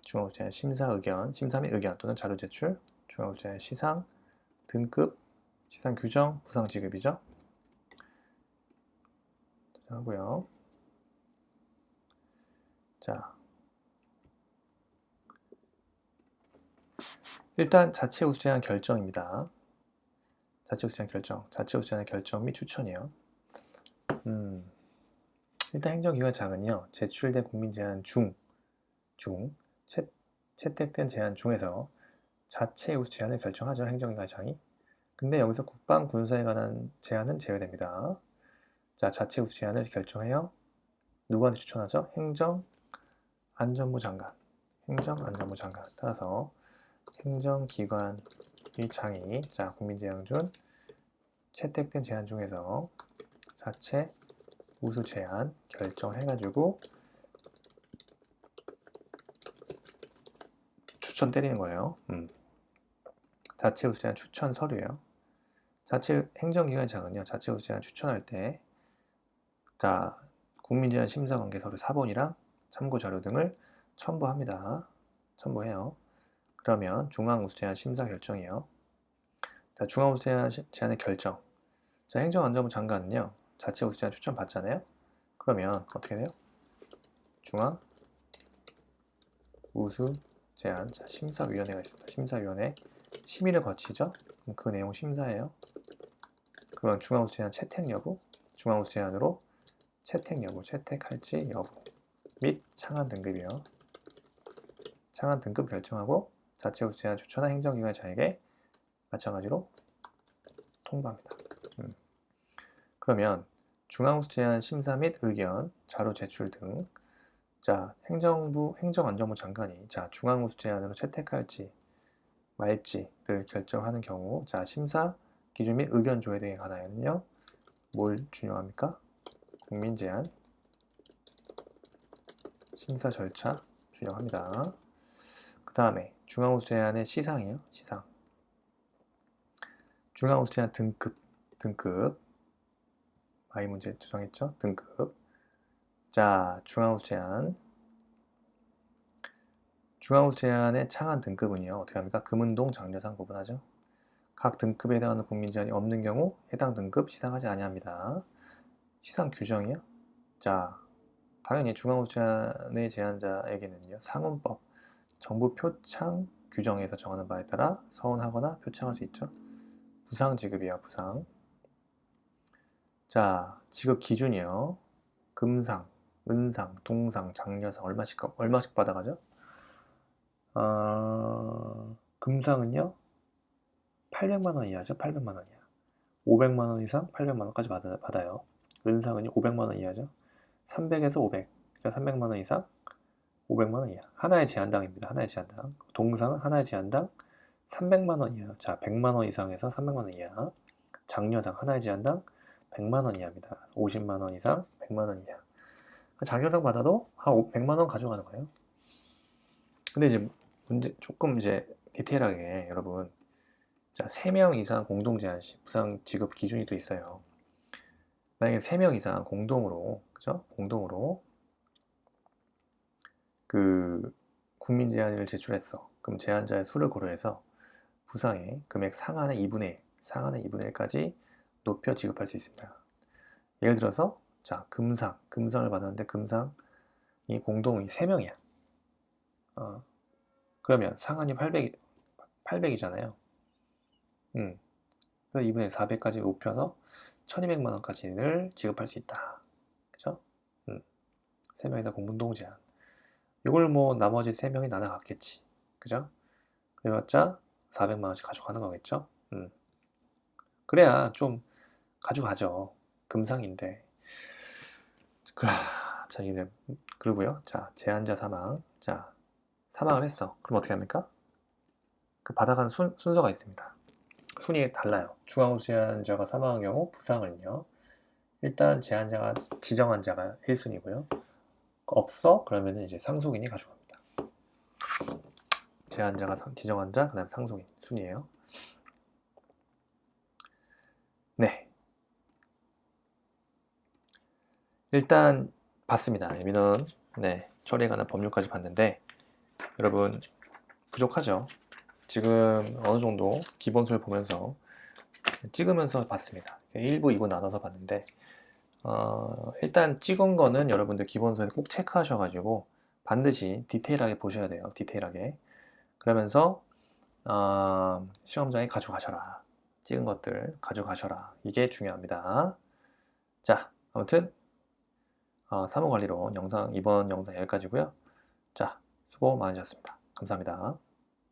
중앙 우수 제안 심사 의견, 심사 및 의견 또는 자료 제출, 중앙 우수 제안 시상, 등급, 시상 규정, 부상 지급이죠. 하고요. 자, 일단 자체 우수 제안 결정입니다. 자체 우수 제안 결정, 자체 우수 제안의 결정 및 추천이에요. 일단 행정기관 장은요, 제출된 국민제안 중 채택된 제안 중에서 자체 우수 제안을 결정하죠, 행정기관 장이. 근데 여기서 국방 군사에 관한 제안은 제외됩니다. 자, 자체 우수 제한을 결정해요. 누구한테 추천하죠? 행정안전부 장관. 행정안전부 장관. 따라서 행정기관의 장이 자, 국민제한준 채택된 제한 중에서 자체 우수 제한 결정해가지고 추천 때리는 거예요. 자체 우수 제한 추천 서류예요. 자체 행정기관의 장은요, 자체 우수 제한 추천할 때, 자, 국민제한 심사관계 서류 4번이랑 참고 자료 등을 첨부합니다. 첨부해요. 그러면 중앙우수 제한 심사 결정이에요. 자, 중앙우수 제한의 결정. 자, 행정안전부 장관은요, 자체 우수 제한 추천 받잖아요. 그러면 어떻게 돼요? 중앙 우수 제한. 자, 심사위원회가 있습니다. 심사위원회 심의를 거치죠. 그럼 그 내용 심사해요. 그러면 중앙우수 제한 채택 여부, 중앙우수 제한으로 채택 여부, 채택할지 여부 및 창안 등급이요. 창안 등급 결정하고 자체 우수 제한 추천한 행정기관의 장에게 마찬가지로 통보합니다. 그러면 중앙우수 제한 심사 및 의견, 자료 제출 등. 자, 행정안전부 장관이 자, 중앙우수 제한으로 채택할지 말지를 결정하는 경우, 자, 심사 기준 및 의견 조회 등에 관하여는요, 뭘 준용합니까? 국민제한 심사 절차 준용합니다. 그 다음에 중앙우수 제한의 시상이에요. 시상. 중앙우수 제한 등급. 많이 문제 조정했죠? 등급. 자, 중앙우수 제한의 창안 등급은요, 어떻게 합니까? 금은동, 장려상 구분하죠. 각 등급에 해당하는 국민 제한이 없는 경우 해당 등급 시상하지 아니합니다. 시상 규정이요? 자, 당연히 중앙우수 제한의 제한자에게는요, 상훈법, 정부 표창 규정에서 정하는 바에 따라 서원하거나 표창할 수 있죠. 부상 지급이에요, 부상. 자, 지급 기준이요. 금상, 은상, 동상, 장려상 얼마씩 받아가죠? 금상은요 800만 원 이하죠. 800만 원 이하. 500만 원 이상 800만 원까지 받아요. 은상은요 500만 원 이하죠. 300에서 500. 그러니까 300만 원 이상 500만 원 이하. 하나의 제한당입니다. 하나의 제한당. 동상은 하나의 제한당 300만 원 이하. 자, 100만 원 이상에서 300만 원 이하. 장려상 하나의 제한당 100만 원 이하입니다. 50만 원 이상 100만 원 이하. 장려상 받아도 한 100만 원 가져가는 거예요. 근데 이제 문제 조금 이제 디테일하게 여러분, 자, 3명 이상 공동 제한 시 부상 지급 기준이 또 있어요. 만약에 3명 이상 공동으로, 그죠? 공동으로 그 국민 제한을 제출했어. 그럼 제한자의 수를 고려해서 부상의 금액 상한의 2분의 1, 까지 높여 지급할 수 있습니다. 예를 들어서 자, 금상을 받았는데 금상이 공동이 3명이야. 그러면 상한이 800이잖아요. 그래서 2분의 400까지 높여서 1200만 원까지를 지급할 수 있다. 그죠? 3명이다 공동 제한. 이걸 뭐 나머지 3명이 나눠 갖겠지. 그죠? 그래봤자 400만 원씩 가져가는 거겠죠? 그래야 좀 가져가죠. 금상인데. 자, 이제 그러고요. 자, 제한자 사망. 자, 사망을 했어. 그럼 어떻게 합니까? 그 받아가는 순서가 있습니다. 순위 달라요. 중앙우수 제한자가 사망한 경우 부상은요. 일단 제한자가 지정한 자가 1순위고요. 없어? 그러면 이제 상속인이 가져갑니다. 제한자가 지정한 자, 그 다음 상속인 순이에요. 네. 일단 봤습니다. 민원 처리에 관한 법률까지 봤는데 여러분 부족하죠? 지금 어느 정도 기본서를 보면서 찍으면서 봤습니다. 1부, 2부 나눠서 봤는데 일단 찍은 거는 여러분들 기본서에 꼭 체크하셔가지고 반드시 디테일하게 보셔야 돼요. 디테일하게. 그러면서 시험장에 가져가셔라. 찍은 것들 가져가셔라. 이게 중요합니다. 자, 아무튼 사무관리론 이번 영상 여기까지고요. 자, 수고 많으셨습니다. 감사합니다.